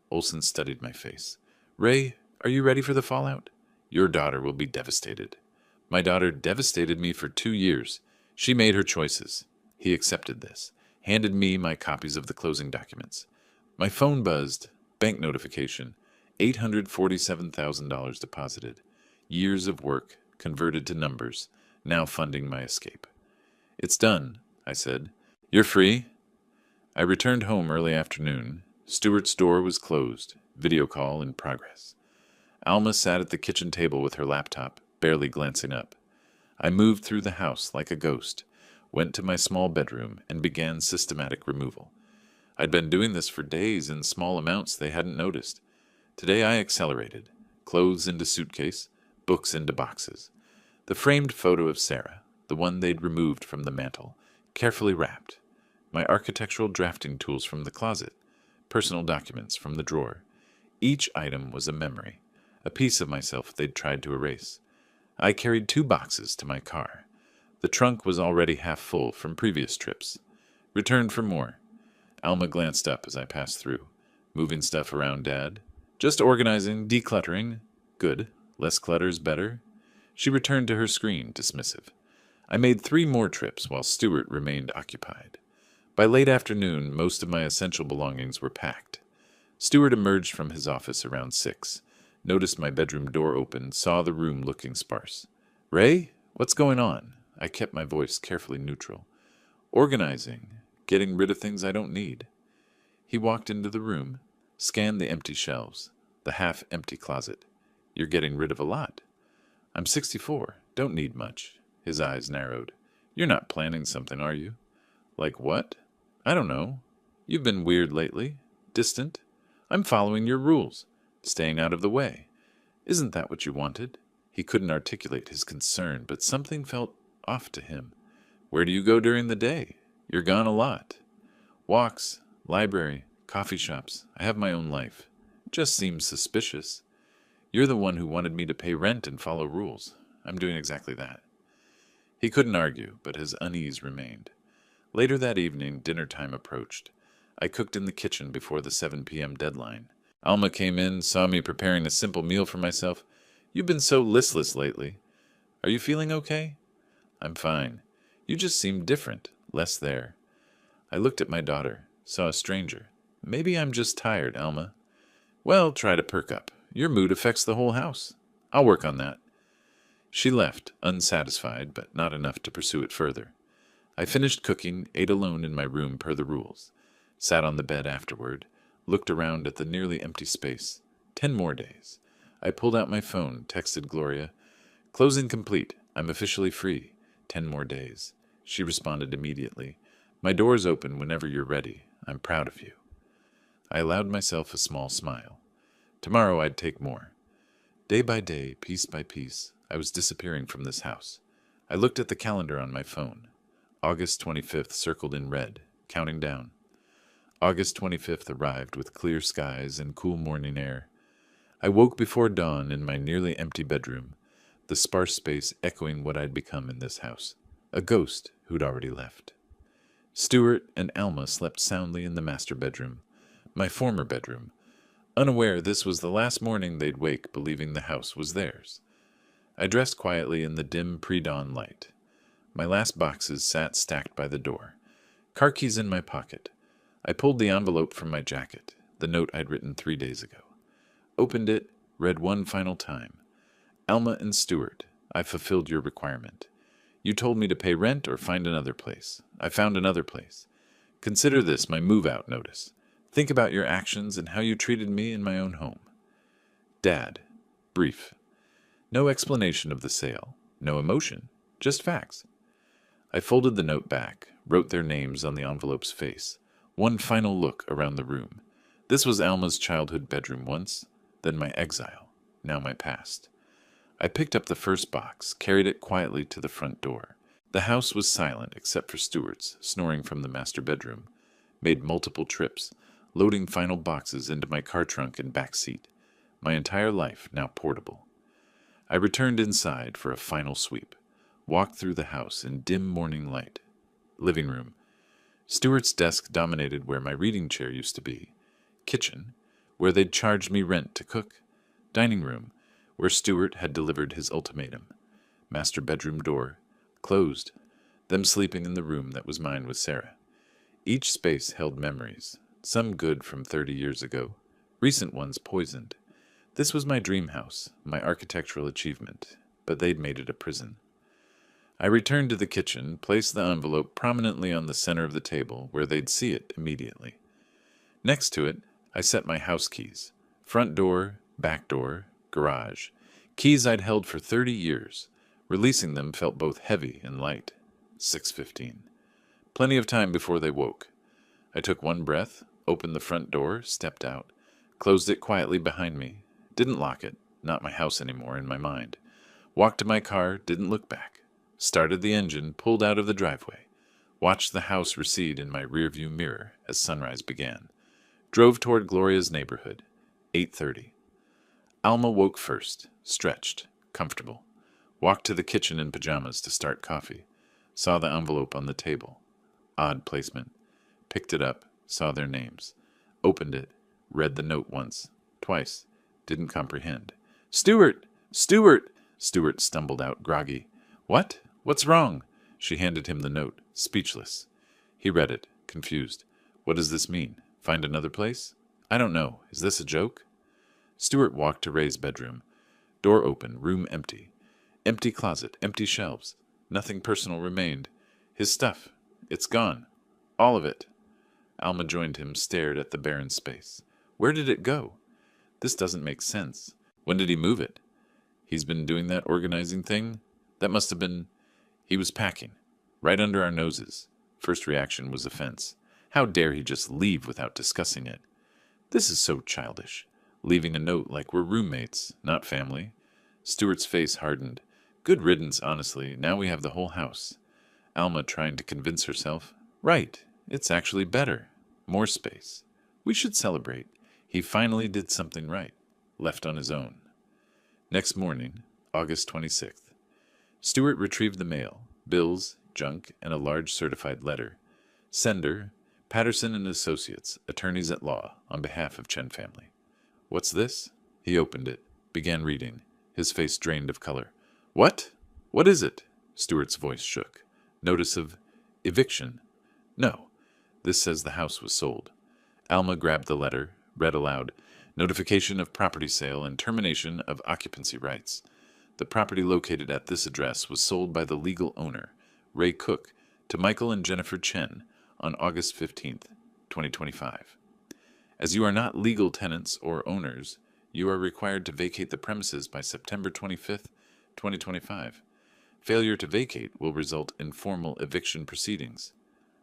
Olson studied my face. "Ray, are you ready for the fallout? Your daughter will be devastated." "My daughter devastated me for 2 years. She made her choices." He accepted this, handed me my copies of the closing documents. My phone buzzed. Bank notification. $847,000 deposited. Years of work, converted to numbers, now funding my escape. "It's done," I said. "You're free?" I returned home early afternoon. Stewart's door was closed. Video call in progress. Alma sat at the kitchen table with her laptop, barely glancing up. I moved through the house like a ghost, went to my small bedroom, and began systematic removal. I'd been doing this for days in small amounts they hadn't noticed. Today I accelerated. Clothes into suitcase, books into boxes. The framed photo of Sarah, the one they'd removed from the mantel, carefully wrapped. My architectural drafting tools from the closet, personal documents from the drawer. Each item was a memory, a piece of myself they'd tried to erase. I carried 2 boxes to my car. The trunk was already half full from previous trips. Returned for more. Alma glanced up as I passed through. "Moving stuff around, Dad?" "Just organizing, decluttering." "Good. Less clutter's better." She returned to her screen, dismissive. I made 3 more trips while Stewart remained occupied. By late afternoon, most of my essential belongings were packed. Stewart emerged from his office around 6, noticed my bedroom door open, saw the room looking sparse. "Ray, what's going on?" I kept my voice carefully neutral. "Organizing, getting rid of things I don't need." He walked into the room, scanned the empty shelves, the half-empty closet. "You're getting rid of a lot." "I'm 64, don't need much." His eyes narrowed. "You're not planning something, are you?" "Like what?" "I don't know. You've been weird lately. Distant. I'm following your rules. Staying out of the way. Isn't that what you wanted?" He couldn't articulate his concern, but something felt off to him. "Where do you go during the day? You're gone a lot." "Walks, library, coffee shops. I have my own life." "Just seems suspicious." "You're the one who wanted me to pay rent and follow rules. I'm doing exactly that." He couldn't argue, but his unease remained. Later that evening, dinner time approached. I cooked in the kitchen before the 7 p.m. deadline. Alma came in, saw me preparing a simple meal for myself. "You've been so listless lately. Are you feeling okay?" "I'm fine. You just seem different, less there." I looked at my daughter, saw a stranger. "Maybe I'm just tired, Alma." "Well, try to perk up. Your mood affects the whole house. I'll work on that." She left, unsatisfied, but not enough to pursue it further. I finished cooking, ate alone in my room per the rules. Sat on the bed afterward, looked around at the nearly empty space. 10 more days. I pulled out my phone, texted Gloria. Closing complete. I'm officially free. 10 more days. She responded immediately. My door's open whenever you're ready. I'm proud of you. I allowed myself a small smile. Tomorrow I'd take more. Day by day, piece by piece, I was disappearing from this house. I looked at the calendar on my phone. August 25th circled in red, counting down. August 25th arrived with clear skies and cool morning air. I woke before dawn in my nearly empty bedroom, the sparse space echoing what I'd become in this house, a ghost who'd already left. Stuart and Alma slept soundly in the master bedroom, my former bedroom, unaware this was the last morning they'd wake believing the house was theirs. I dressed quietly in the dim pre-dawn light. My last boxes sat stacked by the door, car keys in my pocket. I pulled the envelope from my jacket, the note I'd written 3 days ago. Opened it, read one final time. Alma and Stuart, I fulfilled your requirement. You told me to pay rent or find another place. I found another place. Consider this my move-out notice. Think about your actions and how you treated me in my own home. Dad. Brief. No explanation of the sale. No emotion. Just facts. I folded the note back, wrote their names on the envelope's face. One final look around the room. This was Alma's childhood bedroom once, then my exile, now my past. I picked up the first box, carried it quietly to the front door. The house was silent except for Stuart's, snoring from the master bedroom. Made multiple trips, loading final boxes into my car trunk and back seat. My entire life now portable. I returned inside for a final sweep. Walked through the house in dim morning light. Living room. Stuart's desk dominated where my reading chair used to be. Kitchen, where they'd charged me rent to cook. Dining room, where Stuart had delivered his ultimatum. Master bedroom door, closed. Them sleeping in the room that was mine with Sarah. Each space held memories, some good from 30 years ago, recent ones poisoned. This was my dream house, my architectural achievement, but they'd made it a prison. I returned to the kitchen, placed the envelope prominently on the center of the table where they'd see it immediately. Next to it, I set my house keys. Front door, back door, garage. Keys I'd held for 30 years. Releasing them felt both heavy and light. 6:15. Plenty of time before they woke. I took one breath, opened the front door, stepped out, closed it quietly behind me. Didn't lock it, not my house anymore in my mind. Walked to my car, didn't look back. Started the engine, pulled out of the driveway. Watched the house recede in my rearview mirror as sunrise began. Drove toward Gloria's neighborhood. 8:30. Alma woke first, stretched, comfortable. Walked to the kitchen in pajamas to start coffee. Saw the envelope on the table. Odd placement. Picked it up, saw their names. Opened it, read the note once, twice. Didn't comprehend. "Stuart! Stuart!" Stuart stumbled out, groggy. "What? What's wrong?" She handed him the note, speechless. He read it, confused. "What does this mean? Find another place? I don't know. Is this a joke?" Stuart walked to Ray's bedroom. Door open, room empty. Empty closet, empty shelves. Nothing personal remained. His stuff. It's gone. All of it. Alma joined him, stared at the barren space. Where did it go? This doesn't make sense. When did he move it? He's been doing that organizing thing? That must have been... He was packing. Right under our noses. First reaction was offense. How dare he just leave without discussing it? This is so childish. Leaving a note like we're roommates, not family. Stuart's face hardened. Good riddance, honestly. Now we have the whole house. Alma trying to convince herself. Right. It's actually better. More space. We should celebrate. He finally did something right. Left on his own. Next morning, August 26th. Stuart retrieved the mail, bills, junk, and a large certified letter. Sender, Patterson and Associates, attorneys at law, on behalf of Chen family. What's this? He opened it, began reading, his face drained of color. What? What is it? Stuart's voice shook. Notice of eviction. No, this says the house was sold. Alma grabbed the letter, read aloud. Notification of property sale and termination of occupancy rights. The property located at this address was sold by the legal owner, Ray Cook, to Michael and Jennifer Chen on August 15th, 2025. As you are not legal tenants or owners, you are required to vacate the premises by September 25th, 2025. Failure to vacate will result in formal eviction proceedings.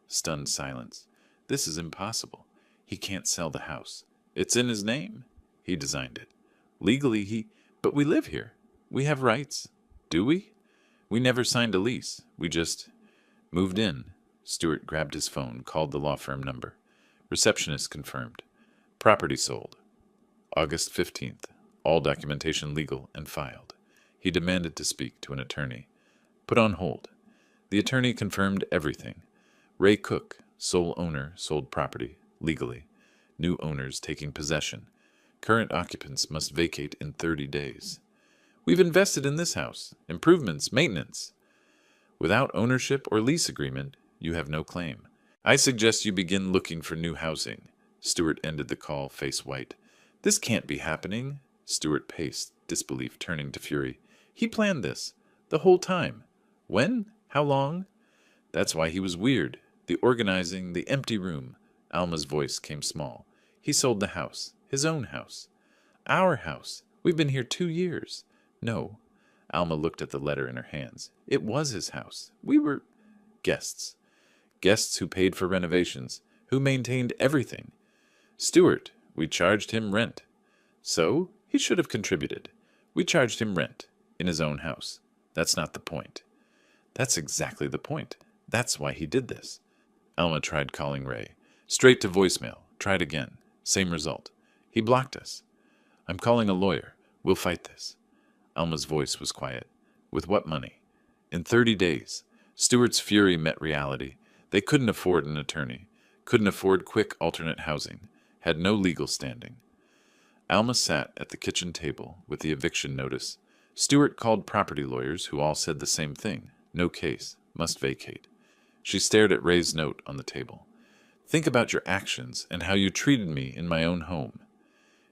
Stunned silence. This is impossible. He can't sell the house. It's in his name. He designed it. Legally, But we live here. We have rights. Do we? We never signed a lease. We just moved in. Stewart grabbed his phone, called the law firm number. Receptionist confirmed. Property sold. August 15th. All documentation legal and filed. He demanded to speak to an attorney. Put on hold. The attorney confirmed everything. Ray Cook, sole owner, sold property, legally. New owners taking possession. Current occupants must vacate in 30 days. We've invested in this house. Improvements, maintenance. Without ownership or lease agreement, you have no claim. I suggest you begin looking for new housing. Stewart ended the call, face white. This can't be happening. Stewart paced, disbelief turning to fury. He planned this. The whole time. When? How long? That's why he was weird. The organizing, the empty room. Alma's voice came small. He sold the house. His own house. Our house. We've been here 2 years. No. Alma looked at the letter in her hands. It was his house. We were guests. Guests who paid for renovations, who maintained everything. Stewart, we charged him rent. So, he should have contributed. We charged him rent, in his own house. That's not the point. That's exactly the point. That's why he did this. Alma tried calling Ray. Straight to voicemail. Tried again. Same result. He blocked us. I'm calling a lawyer. We'll fight this. Alma's voice was quiet. With what money? In 30 days. Stewart's fury met reality. They couldn't afford an attorney. Couldn't afford quick alternate housing. Had no legal standing. Alma sat at the kitchen table with the eviction notice. Stewart called property lawyers who all said the same thing. No case. Must vacate. She stared at Ray's note on the table. Think about your actions and how you treated me in my own home.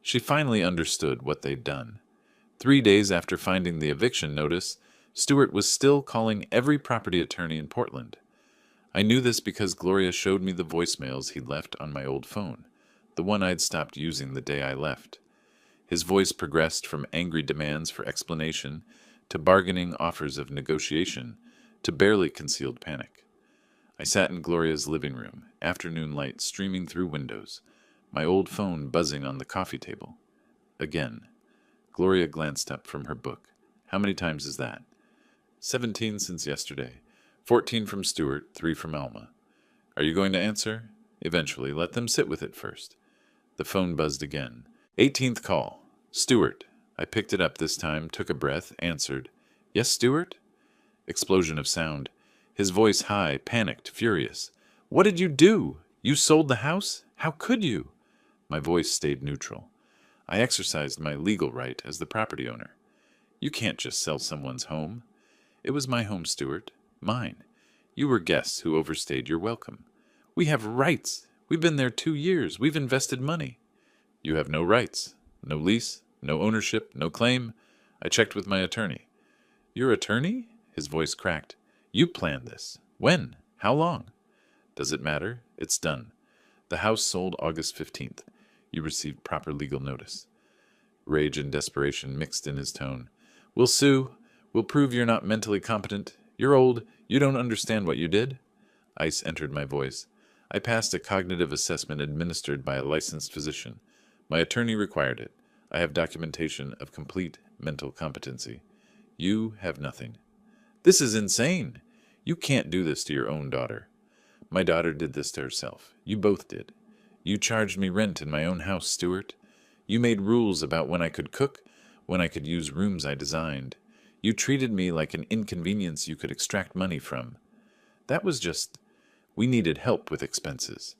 She finally understood what they'd done. 3 days after finding the eviction notice, Stewart was still calling every property attorney in Portland. I knew this because Gloria showed me the voicemails he'd left on my old phone, the one I'd stopped using the day I left. His voice progressed from angry demands for explanation to bargaining offers of negotiation to barely concealed panic. I sat in Gloria's living room, afternoon light streaming through windows, my old phone buzzing on the coffee table. Again. Gloria glanced up from her book. How many times is that? 17 since yesterday. 14 from Stewart, 3 from Alma. Are you going to answer? Eventually, let them sit with it first. The phone buzzed again. 18th call. Stewart. I picked it up this time, took a breath, answered. Yes, Stewart? Explosion of sound. His voice high, panicked, furious. What did you do? You sold the house? How could you? My voice stayed neutral. I exercised my legal right as the property owner. You can't just sell someone's home. It was my home, Stewart. Mine. You were guests who overstayed your welcome. We have rights. We've been there 2 years. We've invested money. You have no rights. No lease. No ownership. No claim. I checked with my attorney. Your attorney? His voice cracked. You planned this. When? How long? Does it matter? It's done. The house sold August 15th. You received proper legal notice. Rage and desperation mixed in his tone. We'll sue. We'll prove you're not mentally competent. You're old. You don't understand what you did. Ice entered my voice. I passed a cognitive assessment administered by a licensed physician. My attorney required it. I have documentation of complete mental competency. You have nothing. This is insane. You can't do this to your own daughter. My daughter did this to herself. You both did. You charged me rent in my own house, Stewart. You made rules about when I could cook, when I could use rooms I designed. You treated me like an inconvenience you could extract money from. That was just... We needed help with expenses.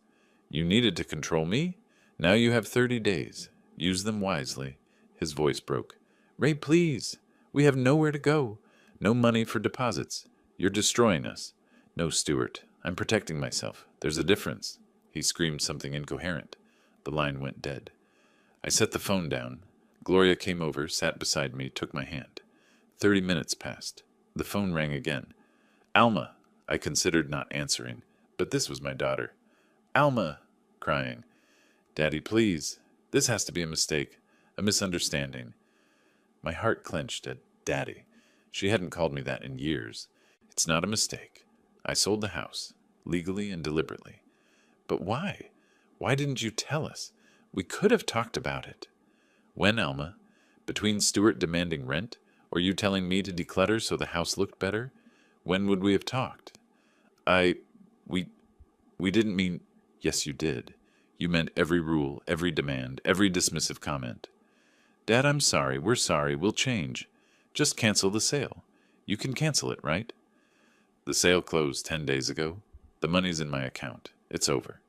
You needed to control me? Now you have 30 days. Use them wisely. His voice broke. Ray, please. We have nowhere to go. No money for deposits. You're destroying us. No, Stewart. I'm protecting myself. There's a difference. He screamed something incoherent. The line went dead. I set the phone down. Gloria came over, sat beside me, took my hand. 30 minutes passed. The phone rang again. Alma. I considered not answering, but this was my daughter. Alma, crying. Daddy, please. This has to be a mistake, a misunderstanding. My heart clenched at Daddy. She hadn't called me that in years. It's not a mistake. I sold the house, legally and deliberately. But why? Why didn't you tell us? We could have talked about it. When, Alma? Between Stuart demanding rent, or you telling me to declutter so the house looked better? When would we have talked? We didn't mean... Yes, you did. You meant every rule, every demand, every dismissive comment. Dad, I'm sorry. We're sorry. We'll change. Just cancel the sale. You can cancel it, right? The sale closed 10 days ago. The money's in my account. It's over.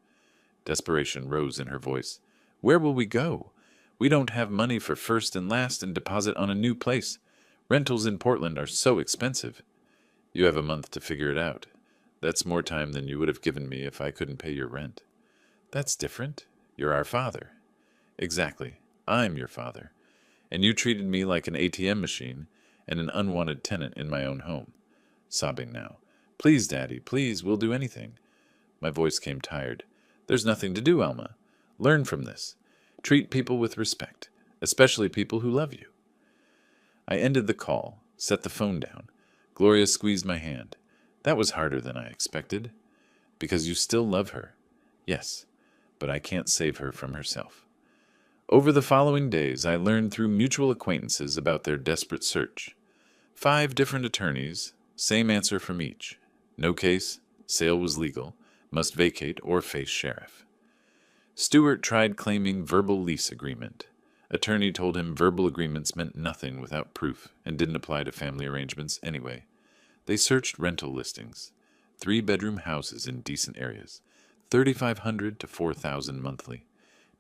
Desperation rose in her voice. Where will we go? We don't have money for first and last and deposit on a new place. Rentals in Portland are so expensive. You have a month to figure it out. That's more time than you would have given me if I couldn't pay your rent. That's different. You're our father. Exactly. I'm your father. And you treated me like an ATM machine and an unwanted tenant in my own home. Sobbing now. Please, Daddy, please, we'll do anything. My voice came tired. There's nothing to do, Alma. Learn from this. Treat people with respect, especially people who love you. I ended the call, set the phone down. Gloria squeezed my hand. That was harder than I expected. Because you still love her. Yes, but I can't save her from herself. Over the following days, I learned through mutual acquaintances about their desperate search. 5 different attorneys, same answer from each. No case, sale was legal, must vacate or face sheriff. Stuart tried claiming verbal lease agreement. Attorney told him verbal agreements meant nothing without proof and didn't apply to family arrangements anyway. They searched rental listings. 3-bedroom houses in decent areas, $3,500 to $4,000 monthly.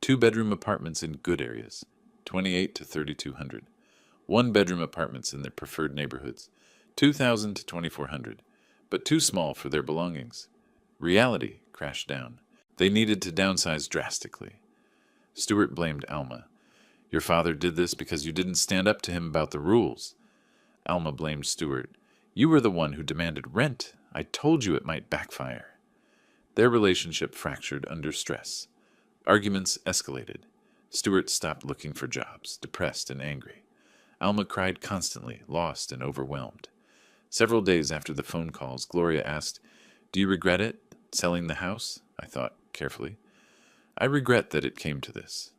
2-bedroom apartments in good areas, $2,800 to $3,200. 1-bedroom apartments in their preferred neighborhoods, $2,000 to $2,400, but too small for their belongings. Reality crashed down. They needed to downsize drastically. Stuart blamed Alma. Your father did this because you didn't stand up to him about the rules. Alma blamed Stuart. You were the one who demanded rent. I told you it might backfire. Their relationship fractured under stress. Arguments escalated. Stuart stopped looking for jobs, depressed and angry. Alma cried constantly, lost and overwhelmed. Several days after the phone calls, Gloria asked, Do you regret it, selling the house? I thought, carefully. I regret that it came to this.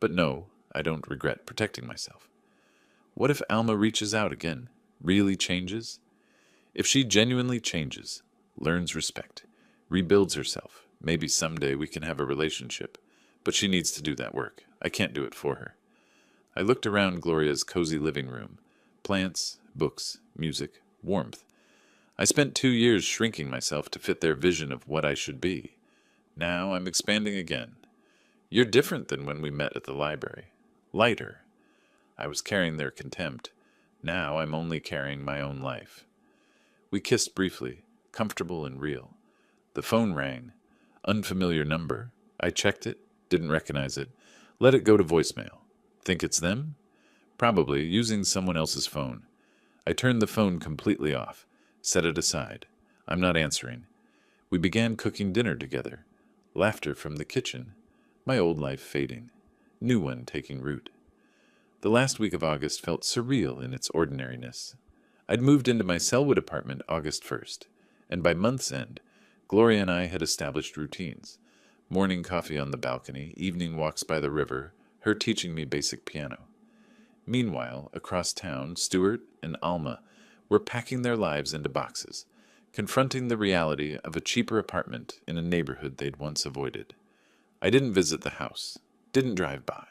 But no, I don't regret protecting myself. What if Alma reaches out again, really changes? If she genuinely changes, learns respect, rebuilds herself, maybe someday we can have a relationship. But she needs to do that work. I can't do it for her. I looked around Gloria's cozy living room. Plants, books, music, warmth. I spent 2 years shrinking myself to fit their vision of what I should be. Now I'm expanding again. You're different than when we met at the library. Lighter. I was carrying their contempt. Now I'm only carrying my own life. We kissed briefly, comfortable and real. The phone rang. Unfamiliar number. I checked it, didn't recognize it. Let it go to voicemail. Think it's them? Probably, using someone else's phone. I turned the phone completely off, set it aside. I'm not answering. We began cooking dinner together. Laughter from the kitchen. My old life fading. New one taking root. The last week of August felt surreal in its ordinariness. I'd moved into my Selwood apartment August 1st, and by month's end, Gloria and I had established routines. Morning coffee on the balcony, evening walks by the river, her teaching me basic piano. Meanwhile, across town, Stuart and Alma were packing their lives into boxes, confronting the reality of a cheaper apartment in a neighborhood they'd once avoided. I didn't visit the house, didn't drive by.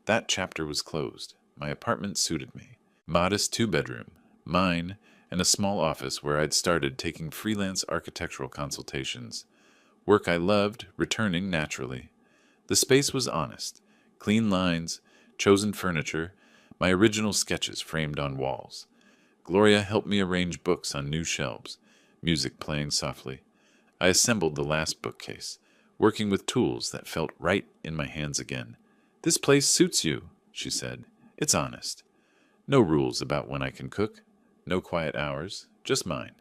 That chapter was closed. My apartment suited me. Modest 2-bedroom, mine, and a small office where I'd started taking freelance architectural consultations. Work I loved, returning naturally. The space was honest. Clean lines, chosen furniture, my original sketches framed on walls. Gloria helped me arrange books on new shelves, music playing softly. I assembled the last bookcase, working with tools that felt right in my hands again. This place suits you, she said. It's honest. No rules about when I can cook. No quiet hours, just mine.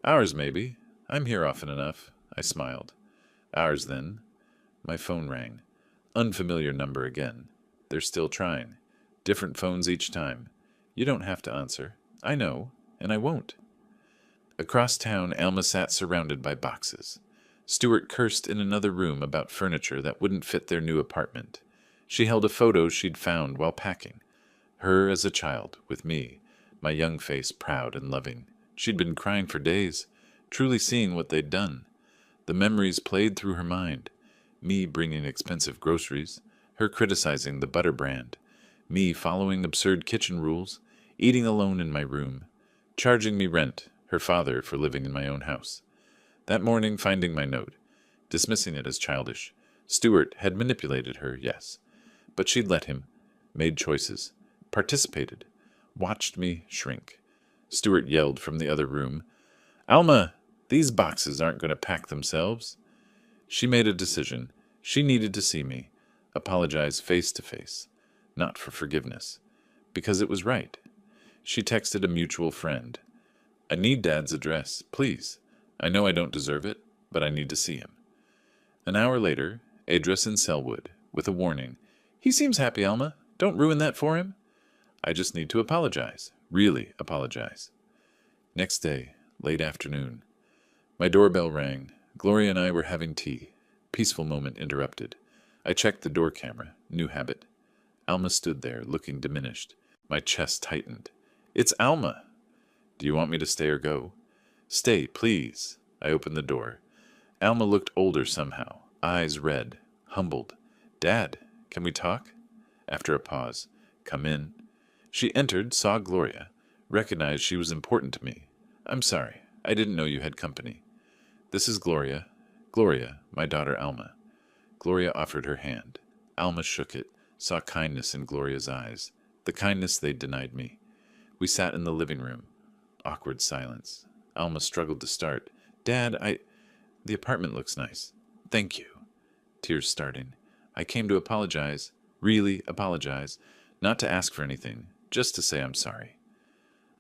Hours, maybe. I'm here often enough. I smiled. Hours, then. My phone rang. Unfamiliar number again. They're still trying. Different phones each time. You don't have to answer. I know, and I won't. Across town, Alma sat surrounded by boxes. Stuart cursed in another room about furniture that wouldn't fit their new apartment. She held a photo she'd found while packing. Her as a child, with me, my young face proud and loving. She'd been crying for days, truly seeing what they'd done. The memories played through her mind. Me bringing expensive groceries, her criticizing the butter brand, me following absurd kitchen rules, eating alone in my room, charging me rent, her father for living in my own house. That morning, finding my note, dismissing it as childish. Stuart had manipulated her, yes, but she'd let him, made choices, participated, watched me shrink. Stuart yelled from the other room, "Alma, these boxes aren't going to pack themselves." She made a decision. She needed to see me, apologize face to face, not for forgiveness, because it was right. She texted a mutual friend, "I need Dad's address, please. I know I don't deserve it, but I need to see him." An hour later, address in Selwood, with a warning, "He seems happy, Alma. Don't ruin that for him." I just need to apologize, really apologize. Next day, late afternoon. My doorbell rang. Gloria and I were having tea. Peaceful moment interrupted. I checked the door camera, new habit. Alma stood there, looking diminished. My chest tightened. "It's Alma." "Do you want me to stay or go?" "Stay, please." I opened the door. Alma looked older somehow, eyes red, humbled. "Dad, can we talk?" After a pause, "Come in." She entered, saw Gloria, recognized she was important to me. "I'm sorry, I didn't know you had company." "This is Gloria. Gloria, my daughter Alma." Gloria offered her hand. Alma shook it, saw kindness in Gloria's eyes, the kindness they'd denied me. We sat in the living room. Awkward silence. Alma struggled to start. "Dad, the apartment looks nice." "Thank you." Tears starting. "I came to apologize, really apologize, not to ask for anything, just to say I'm sorry."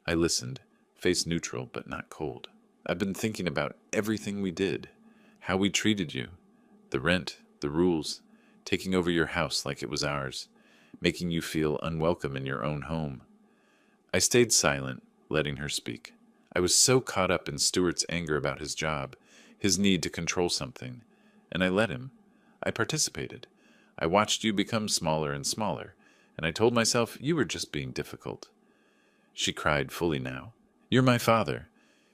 I listened, face neutral but not cold. "I've been thinking about everything we did, how we treated you, the rent, the rules, taking over your house like it was ours, making you feel unwelcome in your own home." I stayed silent, letting her speak. I was so caught up in Stuart's anger about his job, his need to control something, and I let him. I participated. I watched you become smaller and smaller, and I told myself you were just being difficult. She cried fully now. "You're my father.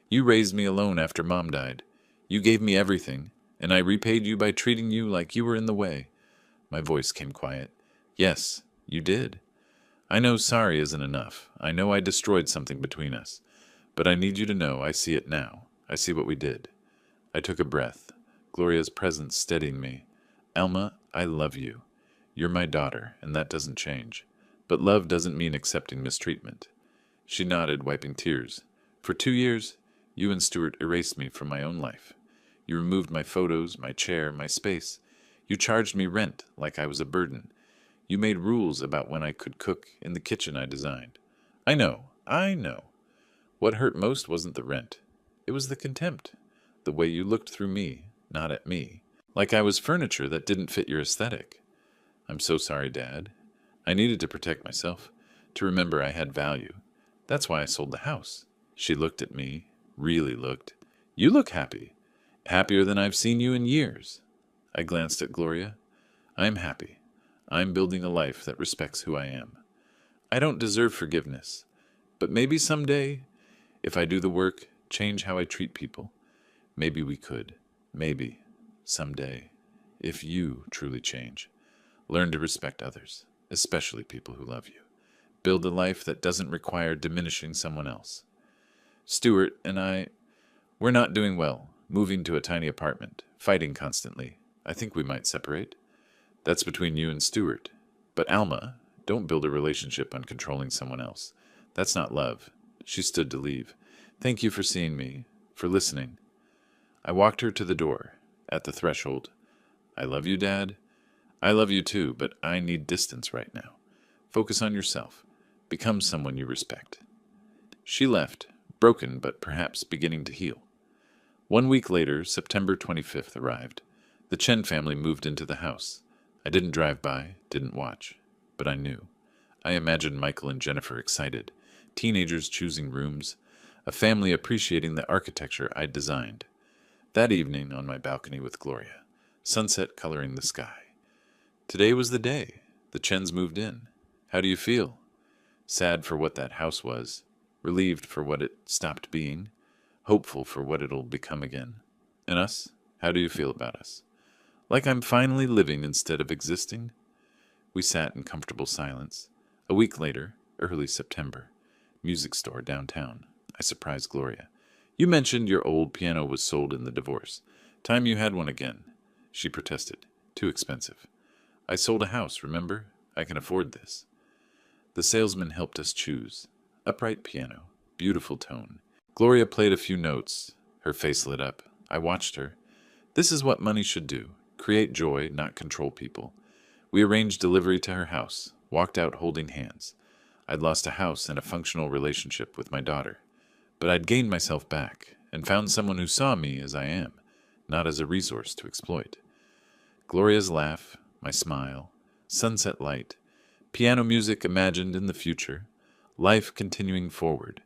You raised me alone after Mom died. You gave me everything, and I repaid you by treating you like you were in the way." My voice came quiet. "Yes, you did. I know sorry isn't enough. I know I destroyed something between us. But I need you to know I see it now. I see what we did." I took a breath, Gloria's presence steadying me. "Alma, I love you. You're my daughter, and that doesn't change. But love doesn't mean accepting mistreatment." She nodded, wiping tears. "For 2 years, you and Stuart erased me from my own life. You removed my photos, my chair, my space. You charged me rent like I was a burden. You made rules about when I could cook in the kitchen I designed. I know. What hurt most wasn't the rent. It was the contempt. The way you looked through me, not at me. Like I was furniture that didn't fit your aesthetic. I'm so sorry, Dad. I needed to protect myself, to remember I had value. That's why I sold the house." She looked at me, really looked. "You look happy. Happier than I've seen you in years." I glanced at Gloria. "I'm happy. I'm building a life that respects who I am. I don't deserve forgiveness, but maybe someday, if I do the work, change how I treat people, maybe we could. Maybe, someday, if you truly change. Learn to respect others, especially people who love you. Build a life that doesn't require diminishing someone else. Stuart and I, we're not doing well, moving to a tiny apartment, fighting constantly. I think we might separate. That's between you and Stuart. But Alma, don't build a relationship on controlling someone else. That's not love." She stood to leave. "Thank you for seeing me, for listening." I walked her to the door. At the threshold, "I love you, Dad. I love you too, but I need distance right now. Focus on yourself. Become someone you respect." She left, broken but perhaps beginning to heal. 1 week later, September 25th arrived. The Chen family moved into the house. I didn't drive by, didn't watch, but I knew. I imagined Michael and Jennifer excited, teenagers choosing rooms, a family appreciating the architecture I'd designed. That evening on my balcony with Gloria, sunset coloring the sky. Today was the day. The Chens moved in. How do you feel? Sad for what that house was, relieved for what it stopped being, hopeful for what it'll become again. And us? How do you feel about us? Like I'm finally living instead of existing? We sat in comfortable silence. A week later, early September, music store downtown. I surprised Gloria. You mentioned your old piano was sold in the divorce. Time you had one again. She protested. Too expensive. I sold a house, remember? I can afford this. The salesman helped us choose. Upright piano. Beautiful tone. Gloria played a few notes. Her face lit up. I watched her. This is what money should do. Create joy, not control people. We arranged delivery to her house. Walked out holding hands. I'd lost a house and a functional relationship with my daughter. But I'd gained myself back and found someone who saw me as I am, not as a resource to exploit. Gloria's laugh, my smile, sunset light, piano music imagined in the future, life continuing forward.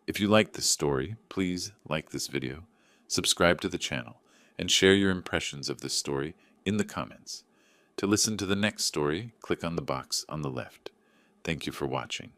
If you like this story, please like this video, subscribe to the channel, and share your impressions of this story in the comments. To listen to the next story, click on the box on the left. Thank you for watching.